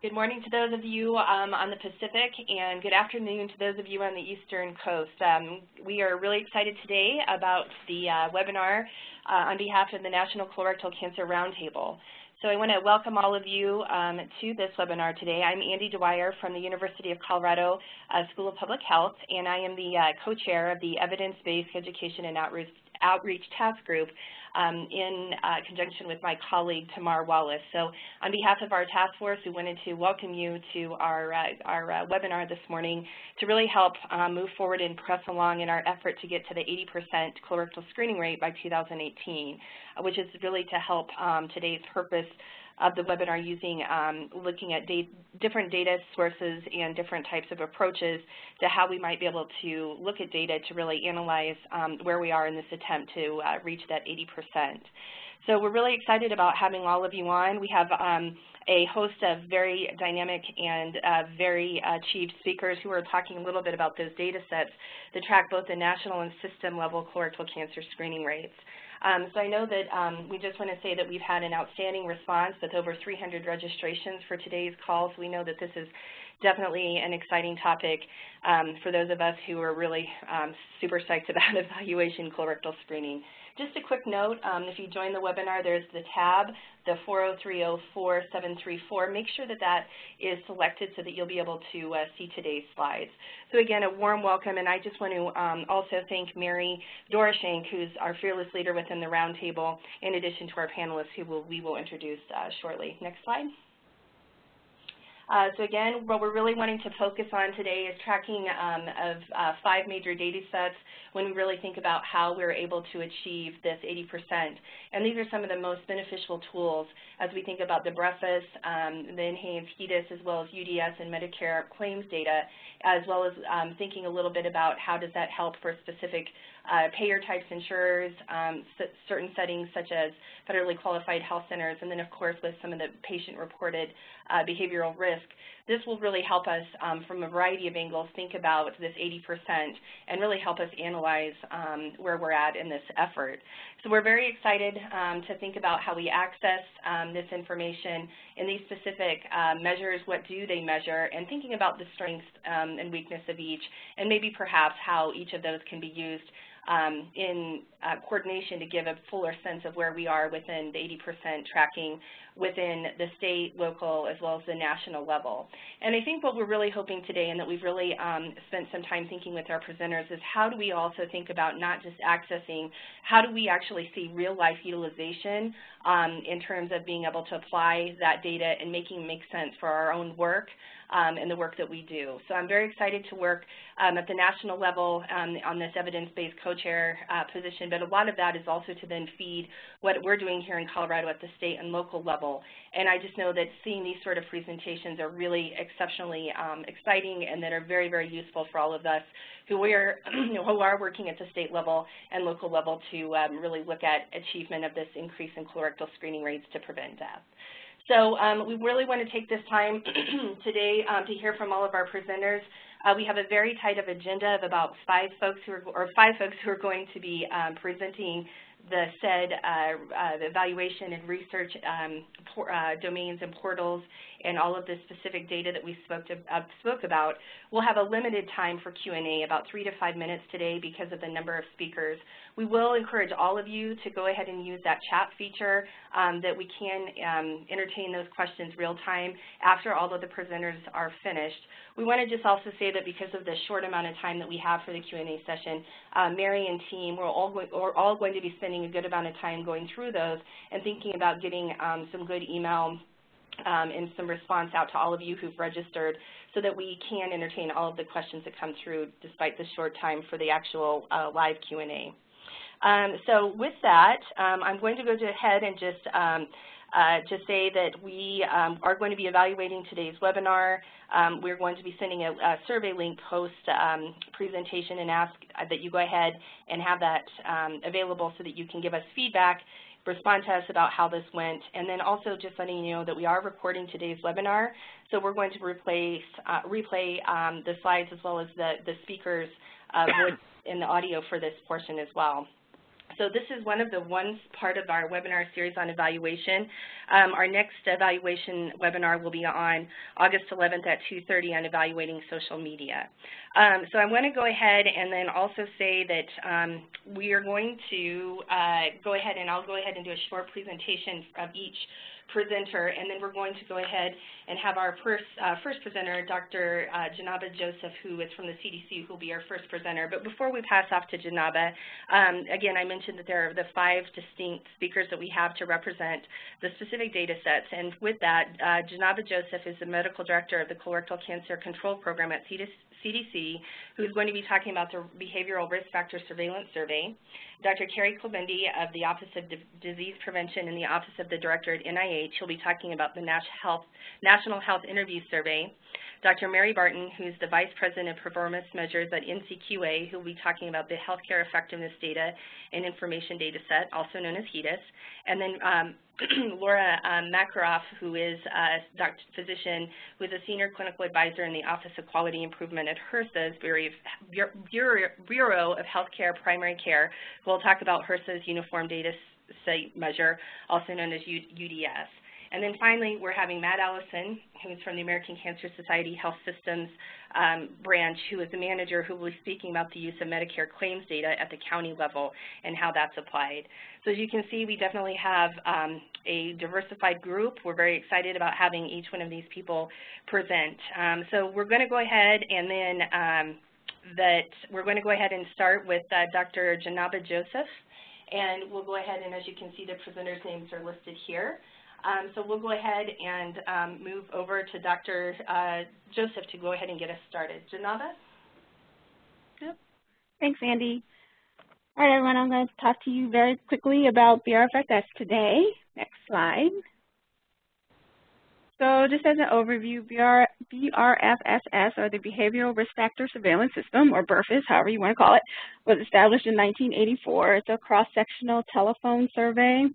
Good morning to those of you on the Pacific, and good afternoon to those of you on the Eastern Coast. We are really excited today about the webinar on behalf of the National Colorectal Cancer Roundtable. So I want to welcome all of you to this webinar today. I'm Andy Dwyer from the University of Colorado School of Public Health, and I am the co-chair of the Evidence-Based Education and Outreach Task Group in conjunction with my colleague Tamar Wallace. So on behalf of our task force, we wanted to welcome you to our webinar this morning to really help move forward and press along in our effort to get to the 80% colorectal screening rate by 2018, which is really to help today's purpose of the webinar using looking at different data sources and different types of approaches to how we might be able to look at data to really analyze where we are in this attempt to reach that 80%. So we're really excited about having all of you on. We have a host of very dynamic and very achieved speakers who are talking a little bit about those data sets that track both the national and system level colorectal cancer screening rates. So I know that we just want to say that we've had an outstanding response with over 300 registrations for today's call, so we know that this is definitely an exciting topic for those of us who are really super psyched about evaluation colorectal screening. Just a quick note, if you join the webinar, there's the tab, the 403-04734. Make sure that that is selected so that you'll be able to see today's slides. So again, a warm welcome, and I just want to also thank Mary Doroshank, who's our fearless leader within the roundtable, in addition to our panelists who we will introduce shortly. Next slide. So again, what we're really wanting to focus on today is tracking of 5 major data sets when we really think about how we're able to achieve this 80%. And these are some of the most beneficial tools as we think about the BRFSS, the enhanced HEDIS, as well as UDS and Medicare claims data, as well as thinking a little bit about how does that help for specific payer types, insurers, certain settings such as federally qualified health centers, and then of course with some of the patient-reported behavioral risk. This will really help us from a variety of angles think about this 80% and really help us analyze where we're at in this effort. So we're very excited to think about how we access this information in these specific measures, what do they measure, and thinking about the strengths and weakness of each, and maybe perhaps how each of those can be used in coordination to give a fuller sense of where we are within the 80% tracking within the state, local, as well as the national level. And I think what we're really hoping today, and that we've really spent some time thinking with our presenters, is how do we also think about not just accessing, how do we actually see real-life utilization in terms of being able to apply that data and making it make sense for our own work and the work that we do. So I'm very excited to work at the national level on this evidence-based co-chair position, but a lot of that is also to then feed what we're doing here in Colorado at the state and local level. And I just know that seeing these sort of presentations are really exceptionally exciting and that are very, very useful for all of us who are working at the state level and local level to really look at achievement of this increase in colorectal screening rates to prevent death. So we really want to take this time today to hear from all of our presenters. We have a very tight of agenda of about 5 folks who are going to be presenting the said evaluation and research domains and portals and all of the specific data that we spoke about. We'll have a limited time for Q&A, about 3 to 5 minutes today because of the number of speakers. We will encourage all of you to go ahead and use that chat feature that we can entertain those questions real time after all of the presenters are finished. We want to just also say that because of the short amount of time that we have for the Q&A session, Mary and team, we're all going to be spending a good amount of time going through those and thinking about getting some good email and some response out to all of you who've registered so that we can entertain all of the questions that come through despite the short time for the actual live Q&A. So with that, I'm going to go ahead and just say that we are going to be evaluating today's webinar. We're going to be sending a survey link post presentation and ask that you go ahead and have that available so that you can give us feedback, respond to us about how this went, and then also just letting you know that we are recording today's webinar. So we're going to replay the slides as well as the speakers voice in the audio for this portion as well. So this is one of the part of our webinar series on evaluation. Our next evaluation webinar will be on August 11th at 2:30 on evaluating social media. So I want to go ahead and then also say that we are going to go ahead and I'll go ahead and do a short presentation of each presenter, and then we're going to go ahead and have our first presenter, Dr. Janaba Joseph, who is from the CDC, who will be our first presenter. But before we pass off to Janaba, again, I mentioned that there are the 5 distinct speakers that we have to represent the specific data sets, and with that, Janaba Joseph is the Medical Director of the Colorectal Cancer Control Program at CDC, who's going to be talking about the Behavioral Risk Factor Surveillance Survey. Dr. Carrie Klobendi of the Office of Disease Prevention in the Office of the Director at NIH, he'll be talking about the National Health Interview Survey. Dr. Mary Barton, who's the Vice President of Performance Measures at NCQA, who will be talking about the Healthcare Effectiveness Data and Information Data Set, also known as HEDIS. And then Laura Makaroff, who is a physician who is a Senior Clinical Advisor in the Office of Quality Improvement at HRSA's Bureau of Healthcare Primary Care, who will talk about HRSA's Uniform Data Set Measure, also known as UDS. And then finally, we're having Matt Allison, who's from the American Cancer Society Health Systems branch, who is the manager who will be speaking about the use of Medicare claims data at the county level and how that's applied. So as you can see, we definitely have a diversified group. We're very excited about having each one of these people present. So we're going to go ahead and then we're going to go ahead and start with Dr. Janaba Joseph. And we'll go ahead and, as you can see, the presenters' names are listed here. So we'll go ahead and move over to Dr. Joseph to go ahead and get us started. Janaba? Yep. Thanks, Andy. All right, everyone, I'm going to talk to you very quickly about BRFSS today. Next slide. So just as an overview, BRFSS, or the Behavioral Risk Factor Surveillance System, or BRFSS, however you want to call it, was established in 1984. It's a cross-sectional telephone survey.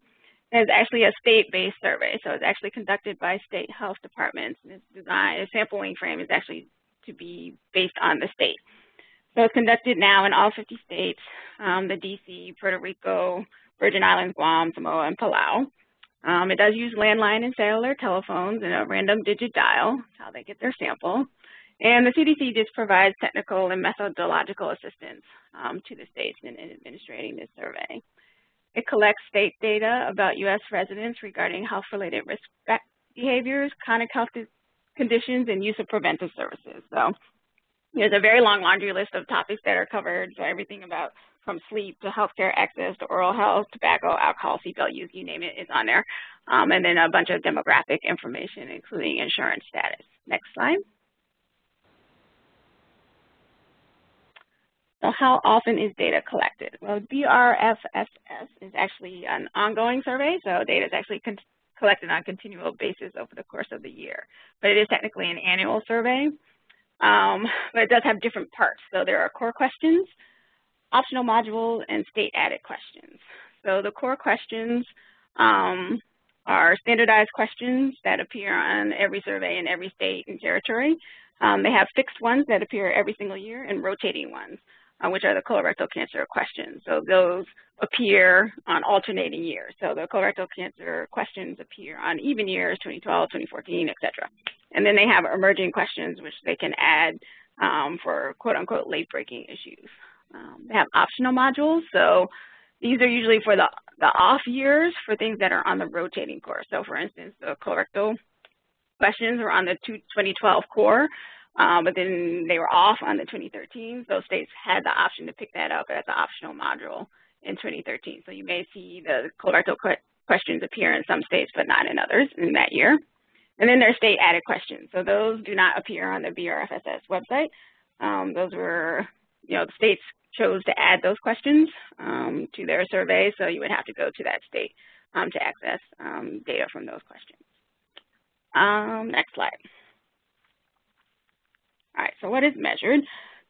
It's actually a state-based survey, so it's actually conducted by state health departments. And its design, its sampling frame is actually to be based on the state. So it's conducted now in all 50 states, the DC, Puerto Rico, Virgin Islands, Guam, Samoa, and Palau. It does use landline and cellular telephones and a random digit dial. That's how they get their sample. And the CDC just provides technical and methodological assistance to the states in administrating this survey. It collects state data about U.S. residents regarding health-related risk behaviors, chronic health conditions, and use of preventive services. So there's a very long laundry list of topics that are covered, so everything about from sleep to healthcare access to oral health, tobacco, alcohol, seatbelt use, you name it, is on there. And then a bunch of demographic information, including insurance status. Next slide. So how often is data collected? Well, BRFSS is actually an ongoing survey, so data is actually collected on a continual basis over the course of the year. But it is technically an annual survey, but it does have different parts. So there are core questions, optional modules, and state-added questions. So the core questions are standardized questions that appear on every survey in every state and territory. They have fixed ones that appear every single year and rotating ones, which are the colorectal cancer questions. So those appear on alternating years. So the colorectal cancer questions appear on even years, 2012, 2014, et cetera. And then they have emerging questions, which they can add for quote-unquote late-breaking issues. They have optional modules. So these are usually for the off years for things that are on the rotating course. So for instance, the colorectal questions are on the 2012 core. But then they were off on the 2013. So states had the option to pick that up as an optional module in 2013. So you may see the colorectal questions appear in some states, but not in others in that year. And then there's state-added questions. So those do not appear on the BRFSS website. Those were, the states chose to add those questions to their survey. So you would have to go to that state to access data from those questions. Next slide. All right, so what is measured?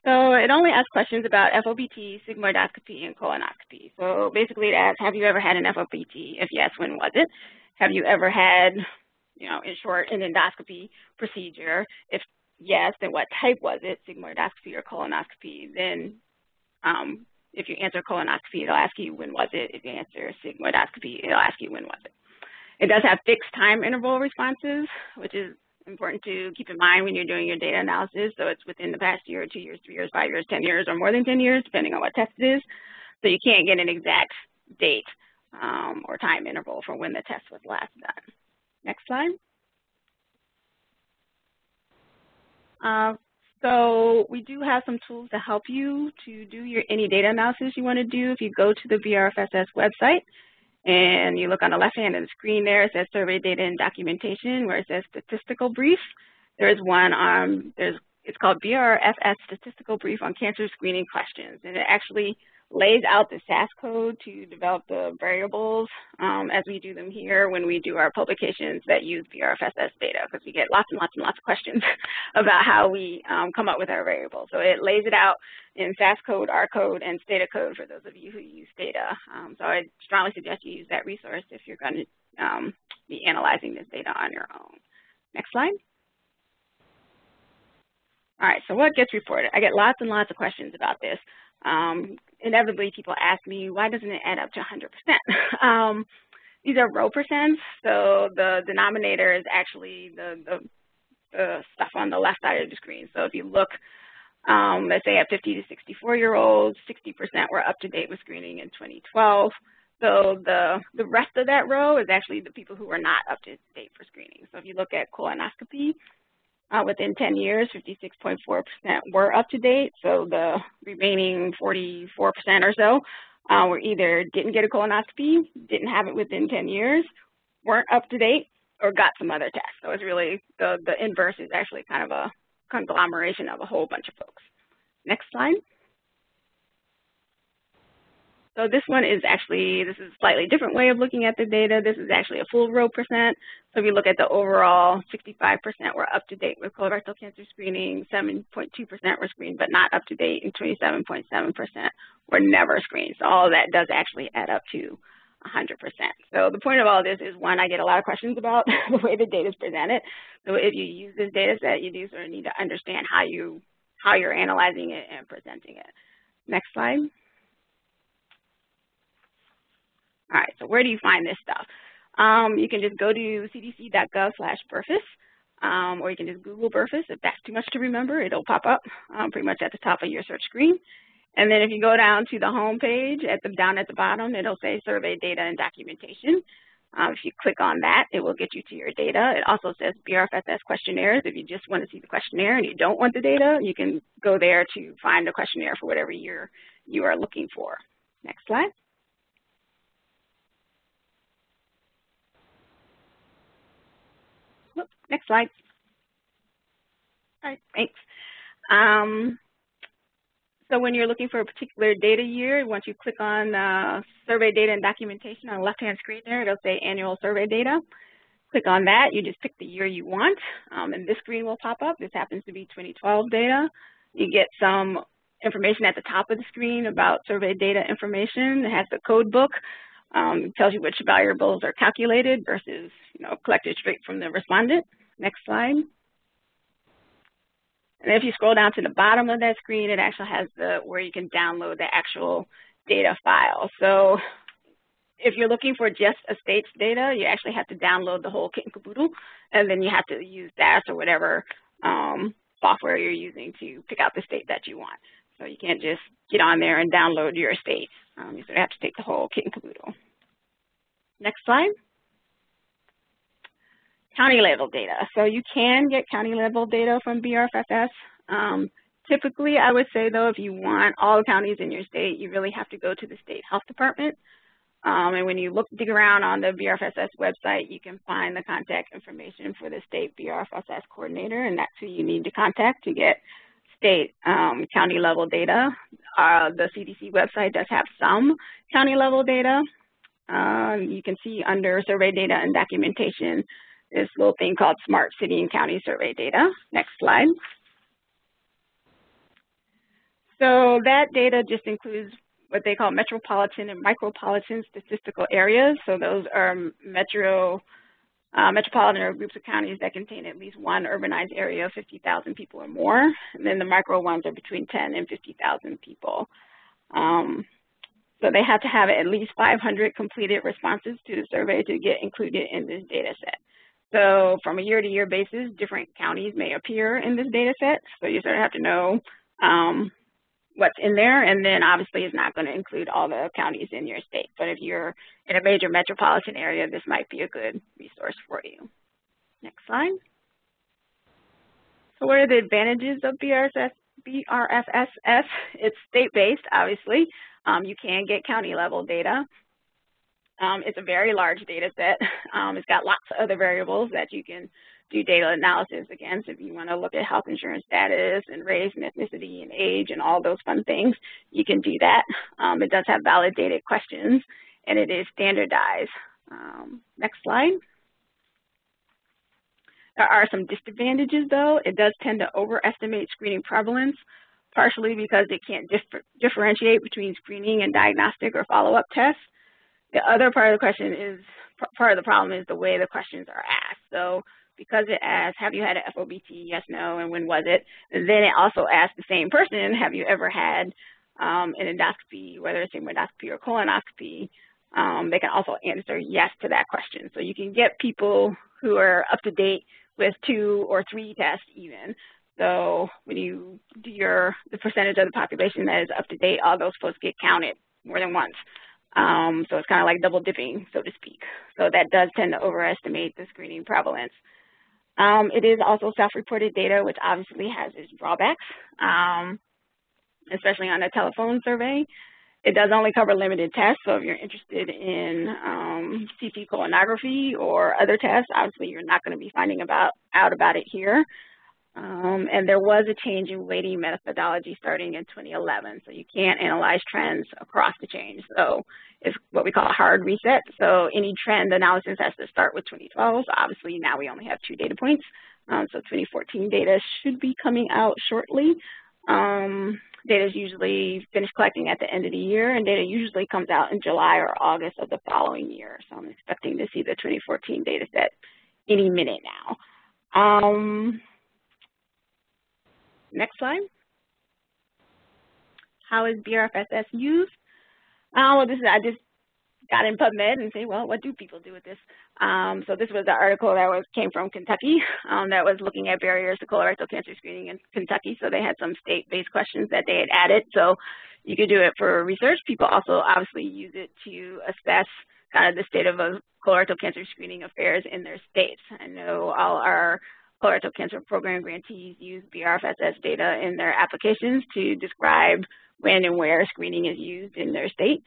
So it only asks questions about FOBT, sigmoidoscopy, and colonoscopy. So basically it asks, have you ever had an FOBT? If yes, when was it? Have you ever had, in short, an endoscopy procedure? If yes, then what type was it, sigmoidoscopy or colonoscopy? Then, if you answer colonoscopy, it'll ask you when was it. If you answer sigmoidoscopy, it'll ask you when was it. It does have fixed time interval responses, which is important to keep in mind when you're doing your data analysis. So it's within the past year, 2 years, 3 years, 5 years, 10 years, or more than 10 years, depending on what test it is. So you can't get an exact date or time interval for when the test was last done. Next slide. So we do have some tools to help you to do any data analysis you want to do. If you go to the BRFSS website and you look on the left hand of the screen there, it says Survey Data and Documentation, where it says Statistical Brief. There's one it's called BRFSS Statistical Brief on Cancer Screening Questions, and it actually lays out the SAS code to develop the variables as we do them here when we do our publications that use BRFSS data, because we get lots and lots and lots of questions about how we come up with our variables. So it lays it out in SAS code, R code, and Stata code for those of you who use Stata. So I strongly suggest you use that resource if you're going to be analyzing this data on your own. Next slide. All right, so what gets reported? I get lots and lots of questions about this. Inevitably, people ask me, why doesn't it add up to 100%? These are row percents, so the denominator is actually the stuff on the left side of the screen. So if you look, let's say at 50 to 64-year-olds, 60% were up to date with screening in 2012. So the rest of that row is actually the people who were not up to date for screening. So if you look at colonoscopy, within 10 years, 56.4% were up to date. So the remaining 44% or so were either didn't get a colonoscopy, didn't have it within 10 years, weren't up to date, or got some other test. So it's really the inverse is actually kind of a conglomeration of a whole bunch of folks. Next slide. So this one is actually, this is a slightly different way of looking at the data. This is actually a full row percent. So if you look at the overall, 65% were up to date with colorectal cancer screening, 7.2% were screened but not up to date, and 27.7% were never screened. So all of that does actually add up to 100%. So the point of all of this is, one, I get a lot of questions about the way the data is presented. So if you use this data set, you do sort of need to understand how you're analyzing it and presenting it. Next slide. All right, so where do you find this stuff? You can just go to cdc.gov/BRFSS, or you can just Google BRFSS. If that's too much to remember, it'll pop up pretty much at the top of your search screen. And then if you go down to the home page, down at the bottom, it'll say Survey Data and Documentation. If you click on that, it will get you to your data. It also says BRFSS questionnaires. If you just want to see the questionnaire and you don't want the data, you can go there to find the questionnaire for whatever year you are looking for. Next slide. Next slide. All right, thanks. So when you're looking for a particular data year, once you click on Survey Data and Documentation on the left-hand screen there, it'll say Annual Survey Data. Click on that. You just pick the year you want, and this screen will pop up. This happens to be 2012 data. You get some information at the top of the screen about survey data information. It has the code book. It tells you which variables are calculated versus collected straight from the respondent. Next slide. And if you scroll down to the bottom of that screen, it actually has where you can download the actual data file. So if you're looking for just a state's data, you actually have to download the whole kit and caboodle, and then you have to use DAS or whatever software you're using to pick out the state that you want. So you can't just get on there and download your state. You sort of have to take the whole kit and caboodle. Next slide. County level data. So you can get county level data from BRFSS. Typically, I would say, though, if you want all the counties in your state, you really have to go to the state health department. And when you dig around on the BRFSS website, you can find the contact information for the state BRFSS coordinator, and that's who you need to contact to get state county level data. The CDC website does have some county level data. You can see under survey data and documentation this little thing called Smart City and County Survey Data. Next slide. So that data just includes what they call Metropolitan and Micropolitan statistical areas. So those are Metropolitan are groups of counties that contain at least one urbanized area of 50,000 people or more. And then the micro ones are between 10 and 50,000 people. So they have to have at least 500 completed responses to the survey to get included in this data set. So from a year-to-year basis, different counties may appear in this data set. So you sort of have to know what's in there, and then obviously it's not going to include all the counties in your state. But if you're in a major metropolitan area, this might be a good resource for you. Next slide. So what are the advantages of BRFSS? It's state-based, obviously. You can get county-level data. It's a very large data set. It's got lots of other variables that you can do data analysis against. If you want to look at health insurance status and race and ethnicity and age and all those fun things, you can do that. It does have validated questions, and it is standardized. Next slide. There are some disadvantages, though. It does tend to overestimate screening prevalence, partially because it can't differentiate between screening and diagnostic or follow-up tests. The other part of the question is, part of the problem is the way the questions are asked. So because it asks, have you had an FOBT, yes, no, and when was it? And then it also asks the same person, have you ever had an endoscopy, whether it's a endoscopy or colonoscopy? They can also answer yes to that question. So you can get people who are up to date with 2 or 3 tests even. So when you do the percentage of the population that is up to date, all those folks get counted more than once. So it's kind of like double dipping, so to speak. So that does tend to overestimate the screening prevalence. It is also self-reported data, which obviously has its drawbacks, especially on a telephone survey. It does only cover limited tests, so if you're interested in CT colonography or other tests, obviously you're not going to be finding out about it here. And there was a change in weighting methodology starting in 2011, so you can't analyze trends across the change. So it's what we call a hard reset. So any trend analysis has to start with 2012. So obviously now we only have 2 data points. So 2014 data should be coming out shortly. Data is usually finished collecting at the end of the year, and data usually comes out in July or August of the following year. So I'm expecting to see the 2014 data set any minute now. Next slide. How is BRFSS used? Well, I just got in PubMed and say, well, what do people do with this? So this was an article that came from Kentucky that was looking at barriers to colorectal cancer screening in Kentucky. So they had some state-based questions that they had added. So you could do it for research. People also obviously use it to assess kind of the state of colorectal cancer screening affairs in their states. I know all our colorectal cancer program grantees use BRFSS data in their applications to describe when and where screening is used in their state.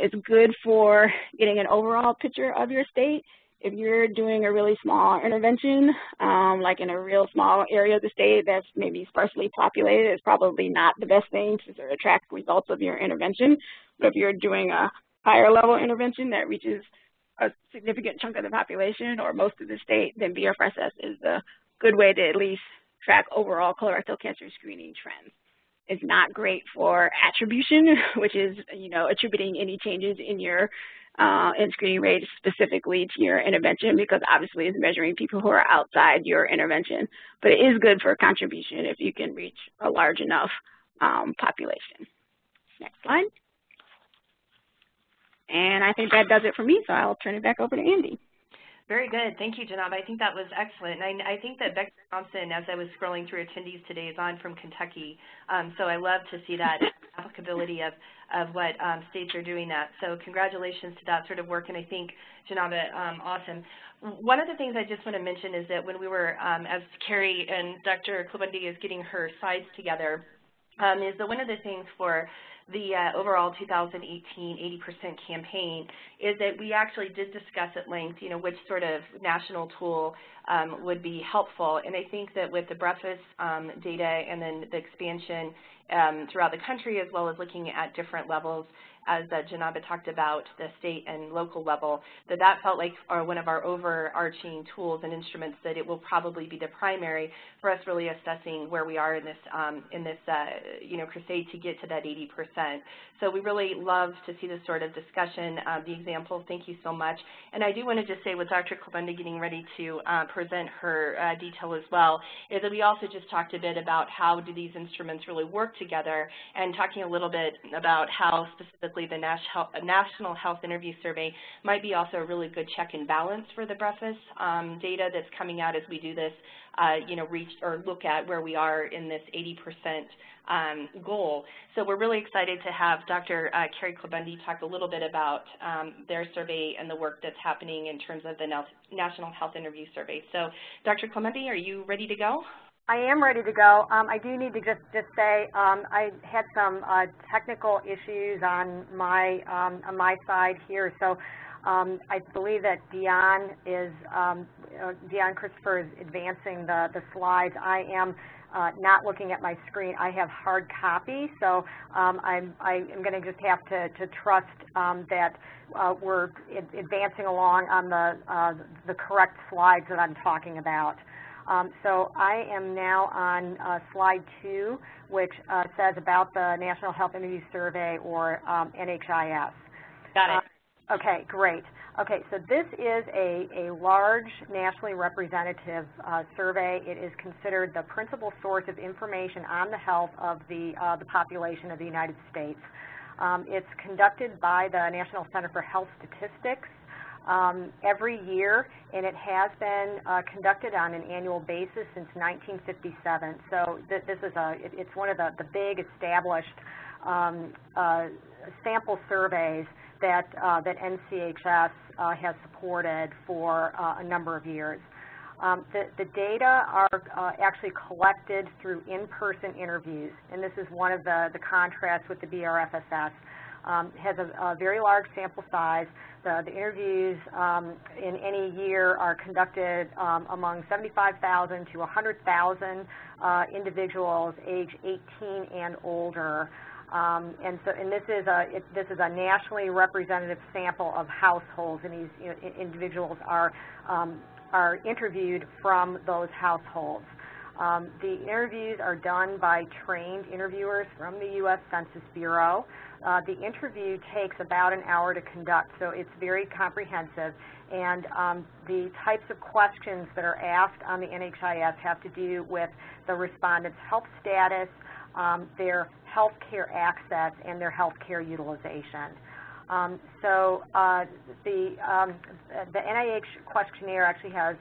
It's good for getting an overall picture of your state. If you're doing a really small intervention, like in a real small area of the state that's maybe sparsely populated, it's probably not the best thing to sort of track results of your intervention. But if you're doing a higher level intervention that reaches a significant chunk of the population or most of the state, then BRFSS is a good way to at least track overall colorectal cancer screening trends. It's not great for attribution, which is, attributing any changes in your screening rates specifically to your intervention, because obviously it's measuring people who are outside your intervention. But it is good for contribution if you can reach a large enough population. Next slide. And I think that does it for me, so I'll turn it back over to Andy. Very good. Thank you, Janab. I think that was excellent. And I think that Becky Thompson, as I was scrolling through attendees today, is on from Kentucky. So I love to see that applicability of what states are doing that. So congratulations to that sort of work. And I think, Janab, awesome. One of the things I just want to mention is that when we were, as Carrie and Dr. Klubundi is getting her slides together, is that one of the things for the overall 2018 80% campaign is that we actually did discuss at length, which sort of national tool would be helpful. And I think that with the BRFSS data and then the expansion throughout the country, as well as looking at different levels as Janaba talked about, the state and local level, that felt like one of our overarching tools and instruments, that it will probably be the primary for us really assessing where we are in this crusade to get to that 80%. So we really love to see this sort of discussion, the example. Thank you so much. And I do want to just say, with Dr. Klabunda getting ready to present her detail as well, is that we also just talked a bit about how do these instruments really work together, and talking a little bit about how specifically the National Health Interview Survey might be also a really good check and balance for the BRFSS data that's coming out as we do this, reach or look at where we are in this 80% goal. So we're really excited to have Dr. Carrie Klabundi talk a little bit about their survey and the work that's happening in terms of the National Health Interview Survey. So Dr. Klabundi, are you ready to go? I am ready to go. I do need to just say I had some technical issues on my side here. So I believe that Dion Christopher is advancing the slides. I am not looking at my screen. I have hard copy, so I am going to just have to trust that we're advancing along on the correct slides that I'm talking about. So I am now on slide 2, which says about the National Health Interview Survey, or NHIS. Got it. Okay, great. Okay, so this is a large, nationally representative survey. It is considered the principal source of information on the health of the population of the United States. It's conducted by the National Center for Health Statistics every year, and it has been conducted on an annual basis since 1957. So it's one of the big established sample surveys that NCHS has supported for a number of years. The data are actually collected through in-person interviews, and this is one of the contrasts with the BRFSS. Has a very large sample size. The interviews in any year are conducted among 75,000 to 100,000 individuals age 18 and older. And this is a nationally representative sample of households, and these individuals are interviewed from those households. The interviews are done by trained interviewers from the U.S. Census Bureau. The interview takes about an hour to conduct, so it's very comprehensive. And the types of questions that are asked on the NHIS have to do with the respondent's health status, their health care access, and their health care utilization. The NIH questionnaire actually has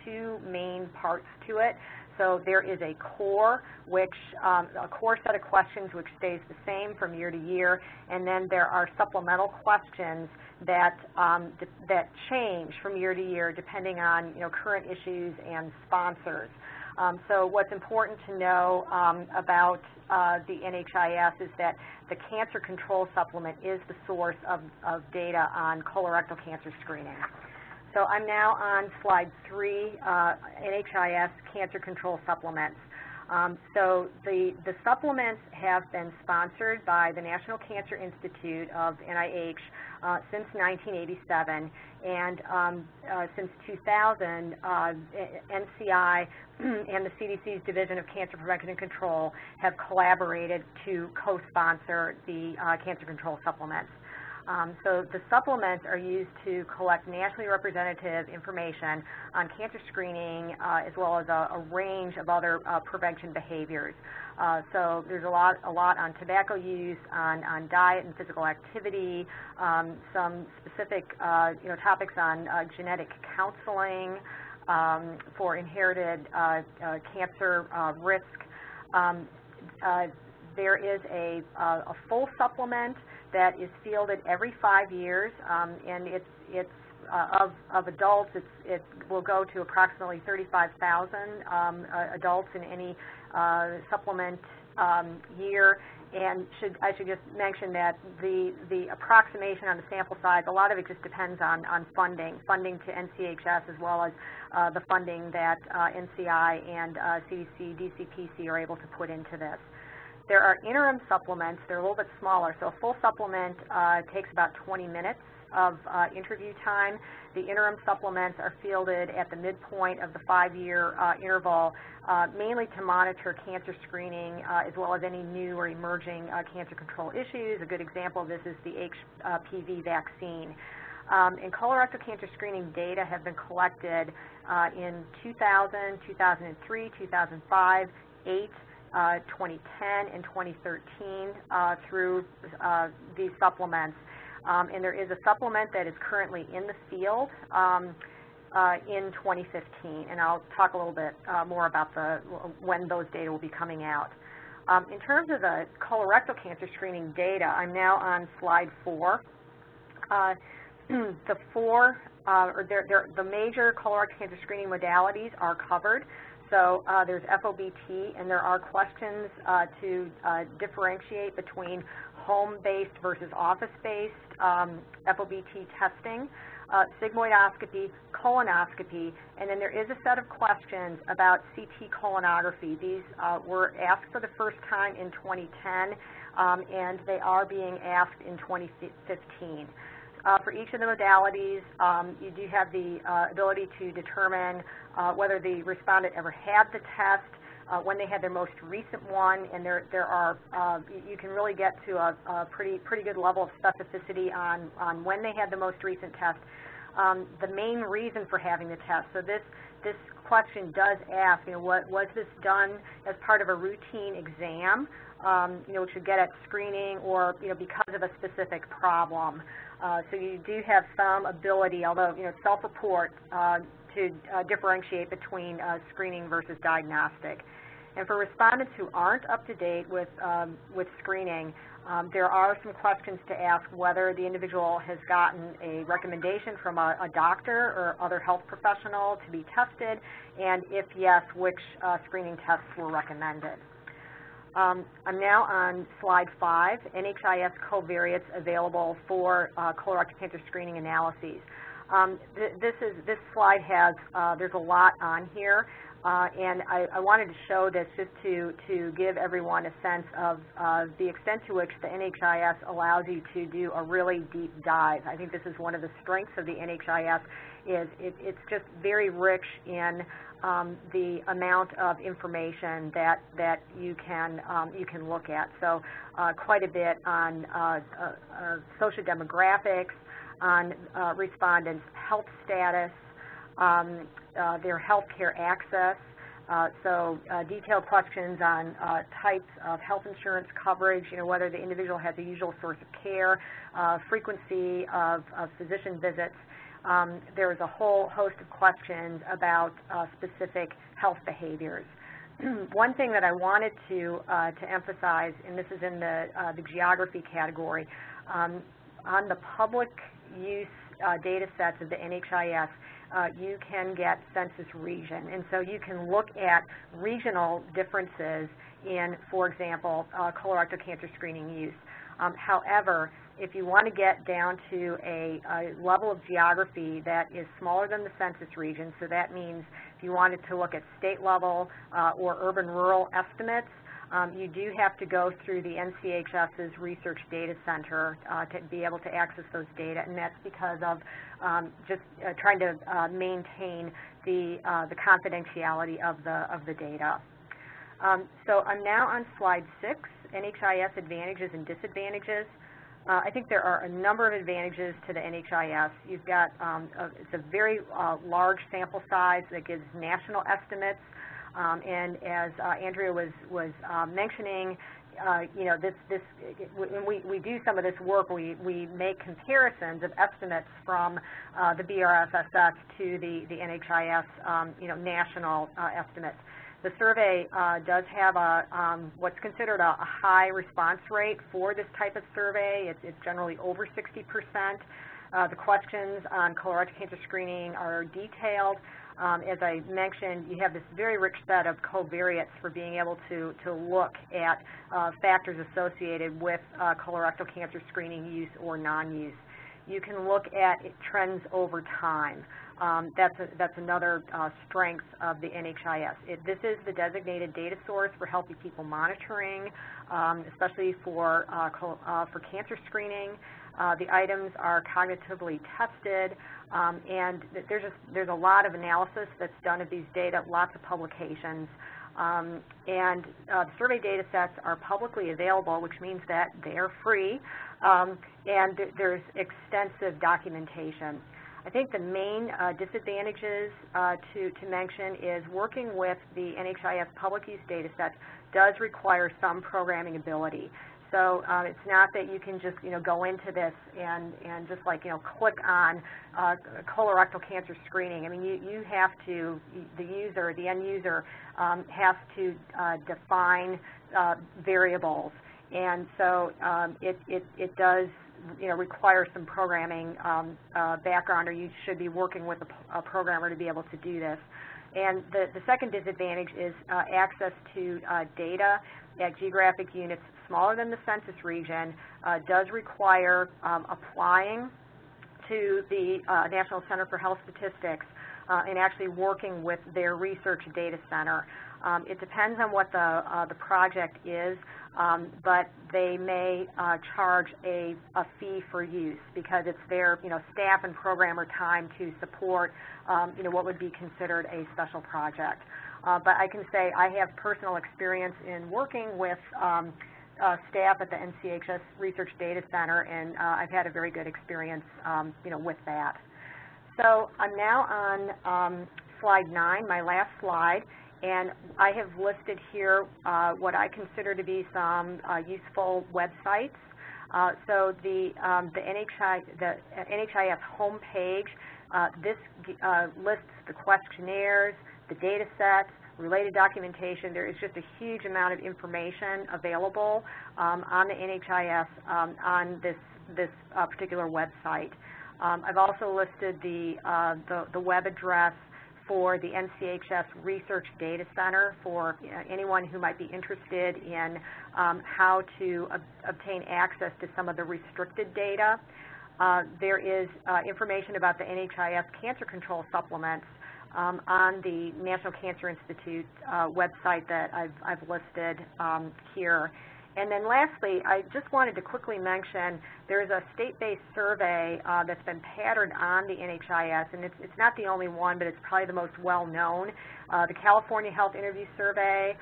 2 main parts to it. So there is a core, a core set of questions which stays the same from year to year, and then there are supplemental questions that change from year to year depending on current issues and sponsors. So what's important to know about the NHIS is that the cancer control supplement is the source of data on colorectal cancer screening. So I'm now on slide 3, NHIS cancer control supplements. So the supplements have been sponsored by the National Cancer Institute of NIH since 1987, and since 2000, NCI and the CDC's Division of Cancer Prevention and Control have collaborated to co-sponsor the cancer control supplements. So the supplements are used to collect nationally representative information on cancer screening as well as a range of other prevention behaviors. So there's a lot on tobacco use, on diet and physical activity, some specific topics on genetic counseling for inherited cancer risk. There is a full supplement that is fielded every 5 years, and it's of adults. It will go to approximately 35,000 adults in any supplement year. And I should just mention that the approximation on the sample size, a lot of it just depends on funding to NCHS, as well as the funding that NCI and CDC, DCPC are able to put into this. There are interim supplements. They're a little bit smaller. So a full supplement takes about 20 minutes of interview time. The interim supplements are fielded at the midpoint of the 5-year interval, mainly to monitor cancer screening as well as any new or emerging cancer control issues. A good example of this is the HPV vaccine. And colorectal cancer screening data have been collected in 2000, 2003, 2005, 8, 2010, and 2013 through these supplements. And there is a supplement that is currently in the field in 2015, and I'll talk a little bit more about when those data will be coming out. In terms of the colorectal cancer screening data, I'm now on slide 4. The major colorectal cancer screening modalities are covered. So there's FOBT, and there are questions to differentiate between home-based versus office-based FOBT testing, sigmoidoscopy, colonoscopy, and then there is a set of questions about CT colonography. These were asked for the first time in 2010, and they are being asked in 2015. For each of the modalities, you do have the ability to determine whether the respondent ever had the test, when they had their most recent one, and there are you can really get to a pretty good level of specificity on when they had the most recent test. The main reason for having the test. So this question does ask, was this done as part of a routine exam, which would get at screening, or because of a specific problem. So you do have some ability, although self-report, to differentiate between screening versus diagnostic. And for respondents who aren't up to date with screening, there are some questions to ask whether the individual has gotten a recommendation from a doctor or other health professional to be tested, and if yes, which screening tests were recommended. I'm now on slide 5, NHIS covariates available for colorectal cancer screening analyses. This slide has, there's a lot on here, and I wanted to show this just to give everyone a sense of the extent to which the NHIS allows you to do a really deep dive. I think this is one of the strengths of the NHIS, is it's just very rich in the amount of information that you can look at. So quite a bit on sociodemographics, on respondents' health status, their health care access, so detailed questions on types of health insurance coverage, whether the individual has a usual source of care, frequency of physician visits. There is a whole host of questions about specific health behaviors. One thing that I wanted to emphasize, and this is in the geography category, on the public use data sets of the NHIS, you can get census region. And so you can look at regional differences in, for example, colorectal cancer screening use. However, if you want to get down to a level of geography that is smaller than the census region, so that means if you wanted to look at state level or urban-rural estimates, you do have to go through the NCHS's Research Data Center to be able to access those data, and that's because of just trying to maintain the confidentiality of the data. So I'm now on slide 6, NHIS advantages and disadvantages. I think there are a number of advantages to the NHIS. You've got it's a very large sample size that gives national estimates. And as Andrea was mentioning, when we do some of this work, we make comparisons of estimates from the BRFSS to the NHIS, national estimates. The survey does have what's considered a high response rate for this type of survey. It's generally over 60%. The questions on colorectal cancer screening are detailed. As I mentioned, you have this very rich set of covariates for being able to look at factors associated with colorectal cancer screening use or non-use. you can look at trends over time. That's another strength of the NHIS. This is the designated data source for healthy people monitoring, especially for cancer screening. The items are cognitively tested, and there's a lot of analysis that's done of these data, lots of publications. The survey data sets are publicly available, which means that they are free, and there's extensive documentation. I think the main disadvantages to mention is working with the NHIS public use data sets does require some programming ability. So it's not that you can just, go into this and just click on colorectal cancer screening. I mean, you have to, the end user has to define variables. And so it does, require some programming background, or you should be working with a programmer to be able to do this. And the second disadvantage is access to data at geographic units smaller than the census region does require applying to the National Center for Health Statistics and actually working with their research data center. It depends on what the project is, but they may charge a fee for use because it's their staff and programmer time to support what would be considered a special project. But I can say I have personal experience in working with staff at the NCHS Research Data Center, and I've had a very good experience with that. So I'm now on slide 9, my last slide, and I have listed here what I consider to be some useful websites. So the NHIS homepage, this lists the questionnaires, the data sets, related documentation. There is just a huge amount of information available on the NHIS on this particular website. I've also listed the web address for the NCHS Research Data Center for anyone who might be interested in how to obtain access to some of the restricted data. There is information about the NHIS cancer control supplements on the National Cancer Institute website that I've listed here. And then lastly, I just wanted to quickly mention there's a state-based survey that's been patterned on the NHIS, and it's not the only one, but it's probably the most well-known. The California Health Interview Survey,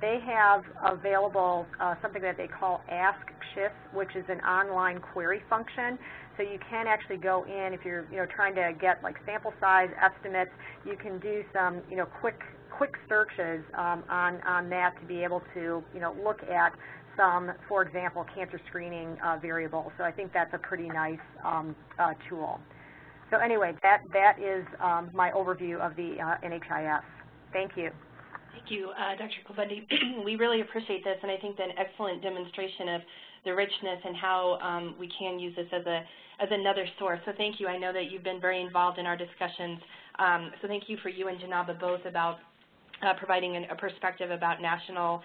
they have available something that they call Ask CHIS, which is an online query function. So you can actually go in if you're trying to get like sample size estimates. You can do some quick searches on that to be able to look at some, for example, cancer screening variables. So I think that's a pretty nice tool. So anyway, that is my overview of the NHIS. Thank you. Thank you, Dr. Kulbundi. We really appreciate this, and I think an excellent demonstration of the richness and how we can use this as another source. So thank you. I know that you've been very involved in our discussions. So thank you for you and Janaba both about providing a perspective about national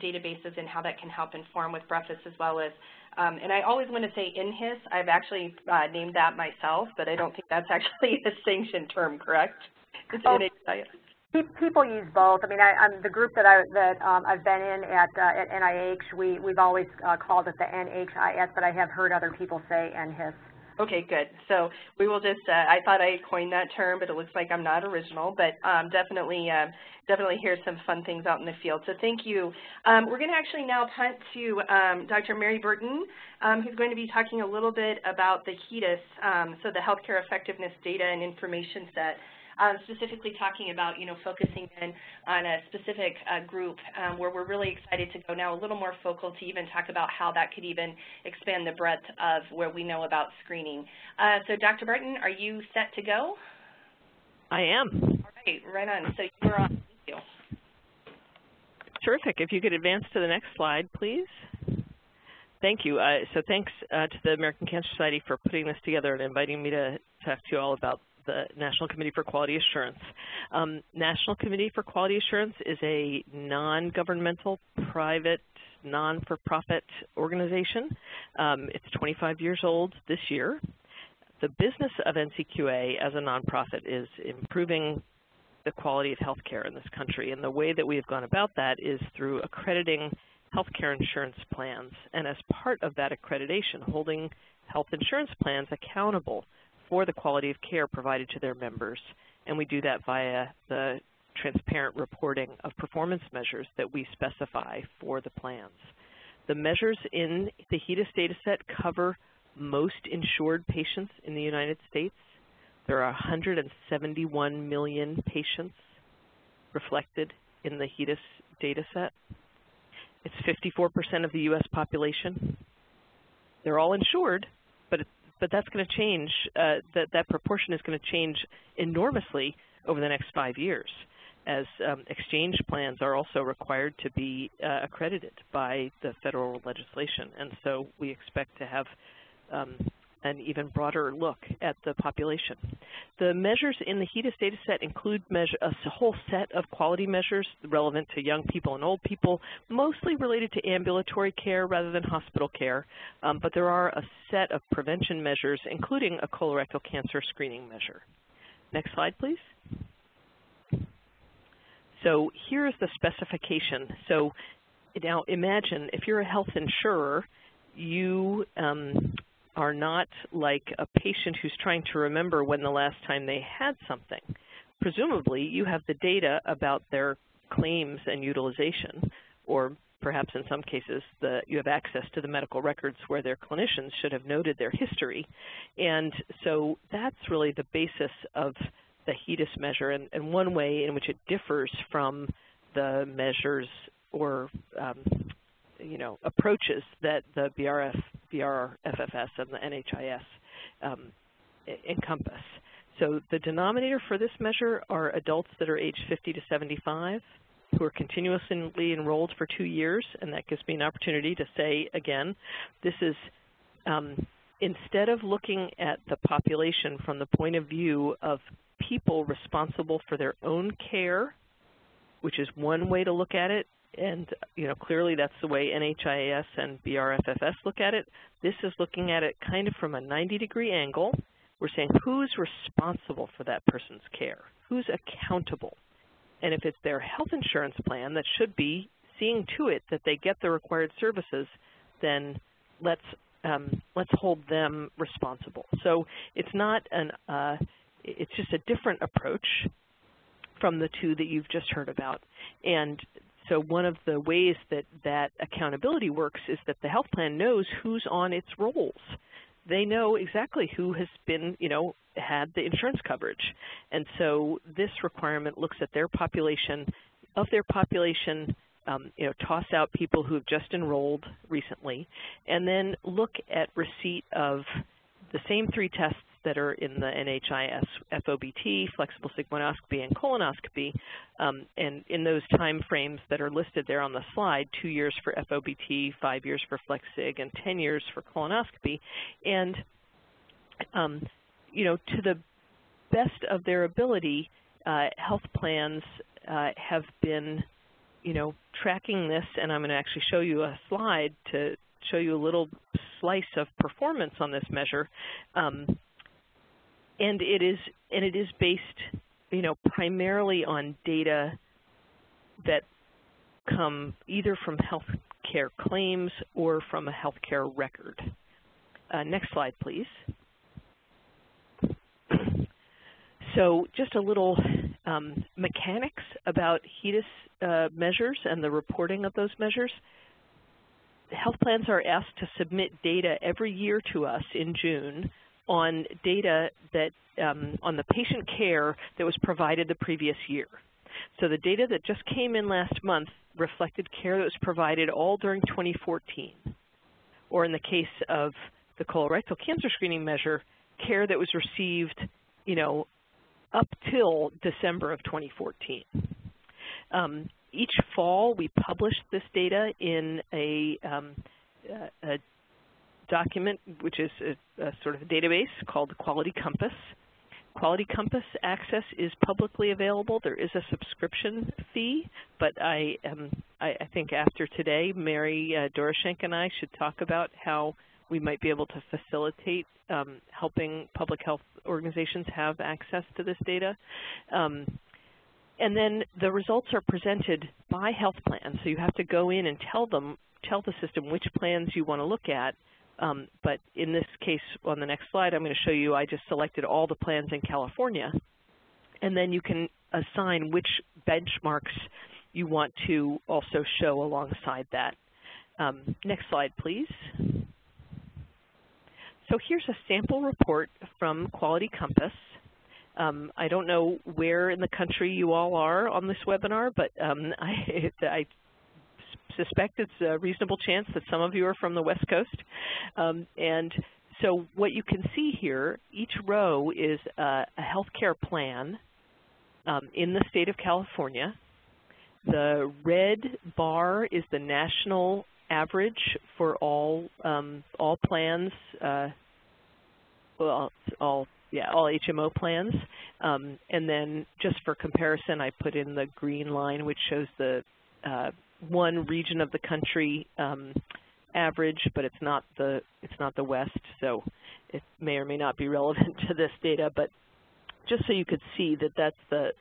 databases and how that can help inform with BRFSS as well as, and I always want to say NHIS. I've actually named that myself, but I don't think that's actually a sanctioned term, correct? It's NHIS. People use both. I mean, I'm the group that I've been in at NIH. We've always called it the NHIS, but I have heard other people say NHIS. Okay, good. So we will just, I thought I coined that term, but it looks like I'm not original, but definitely hear some fun things out in the field. So thank you. We're going to actually now punt to Dr. Mary Burton, who's going to be talking a little bit about the HEDIS, so the Healthcare Effectiveness Data and Information Set. Specifically talking about, focusing in on a specific group where we're really excited to go now a little more focal to even talk about how that could even expand the breadth of where we know about screening. So Dr. Burton, are you set to go? I am. All right, right on. So you're on. Thank you. Terrific. If you could advance to the next slide, please. Thank you. So thanks to the American Cancer Society for putting this together and inviting me to talk to you all about the National Committee for Quality Assurance. National Committee for Quality Assurance is a non-governmental private non-for-profit organization. It's 25 years old this year. The business of NCQA as a nonprofit is improving the quality of healthcare in this country, and the way that we have gone about that is through accrediting healthcare insurance plans, and as part of that accreditation, holding health insurance plans accountable for the quality of care provided to their members, and we do that via the transparent reporting of performance measures that we specify for the plans. The measures in the HEDIS data set cover most insured patients in the United States. There are 171 million patients reflected in the HEDIS data set. It's 54% of the U.S. population. They're all insured, but that's going to change. That proportion is going to change enormously over the next 5 years, as exchange plans are also required to be accredited by the federal legislation. And so we expect to have an even broader look at the population. The measures in the HEDIS data set include a whole set of quality measures relevant to young people and old people, mostly related to ambulatory care rather than hospital care, but there are a set of prevention measures, including a colorectal cancer screening measure. Next slide, please. So here is the specification. So now imagine if you're a health insurer, you are not like a patient who's trying to remember when the last time they had something. Presumably, you have the data about their claims and utilization, or perhaps in some cases you have access to the medical records where their clinicians should have noted their history. And so that's really the basis of the HEDIS measure, and one way in which it differs from the measures or approaches that the BRFSS and the NHIS encompass. So the denominator for this measure are adults that are aged 50 to 75 who are continuously enrolled for 2 years, and that gives me an opportunity to say again, this is instead of looking at the population from the point of view of people responsible for their own care, which is one way to look at it, and clearly that's the way NHIS and BRFSS look at it. This is looking at it kind of from a 90-degree angle. We're saying who's responsible for that person's care, who's accountable. And if it's their health insurance plan that should be seeing to it that they get the required services, then let's hold them responsible. So it's not it's just a different approach from the two that you've just heard about. And so one of the ways that accountability works is that the health plan knows who's on its rolls. They know exactly who has been, had the insurance coverage. And so this requirement looks at their population, toss out people who have just enrolled recently, and then look at receipt of the same 3 tests that are in the NHIS, FOBT, flexible sigmoidoscopy, and colonoscopy, and in those time frames that are listed there on the slide, 2 years for FOBT, 5 years for flex sig, and 10 years for colonoscopy. And, to the best of their ability, health plans have been, tracking this, and I'm going to actually show you a slide to show you a little slice of performance on this measure. And it is based, primarily on data that come either from healthcare claims or from a healthcare record. Next slide, please. So just a little mechanics about HEDIS measures and the reporting of those measures. Health plans are asked to submit data every year to us in June on data that on the patient care that was provided the previous year. So the data that just came in last month reflected care that was provided all during 2014, or in the case of the colorectal cancer screening measure, care that was received, up till December of 2014. Each fall, we publish this data in a document, which is a sort of a database called the Quality Compass. Quality Compass access is publicly available. There is a subscription fee, but I think after today, Mary Doroshenko and I should talk about how we might be able to facilitate helping public health organizations have access to this data. And then the results are presented by health plans, so you have to go in and tell the system which plans you want to look at. But in this case, on the next slide, I'm going to show you, I just selected all the plans in California, and then you can assign which benchmarks you want to also show alongside that. Next slide, please. So here's a sample report from Quality Compass. I don't know where in the country you all are on this webinar, but I suspect it's a reasonable chance that some of you are from the West Coast. And so what you can see here, each row is a healthcare plan in the state of California. The red bar is the national average for all plans, all HMO plans. And then just for comparison, I put in the green line, which shows the one region of the country average, but it's not the West, so it may or may not be relevant to this data. But just so you could see that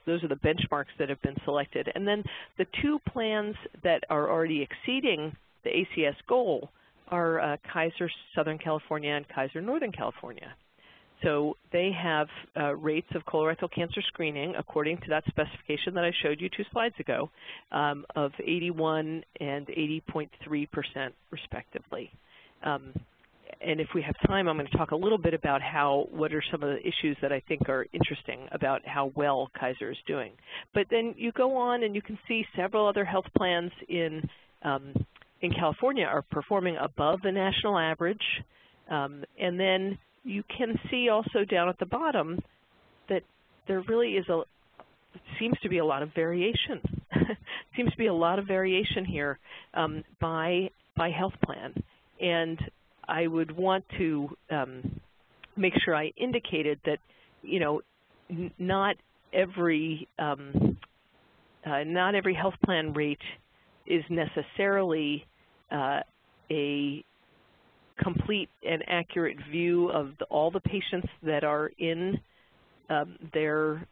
those are the benchmarks that have been selected. And then the two plans that are already exceeding the ACS goal are Kaiser Southern California and Kaiser Northern California. So they have rates of colorectal cancer screening, according to that specification that I showed you 2 slides ago, of 81 and 80.3% respectively. And if we have time, I'm going to talk a little bit about what are some of the issues that I think are interesting about how well Kaiser is doing. But then you go on and you can see several other health plans in California are performing above the national average. And then you can see also down at the bottom that there really is seems to be a lot of variation. Seems to be a lot of variation here by health plan. And I would want to make sure I indicated that, not every health plan rate is necessarily a complete and accurate view of all the patients that are in their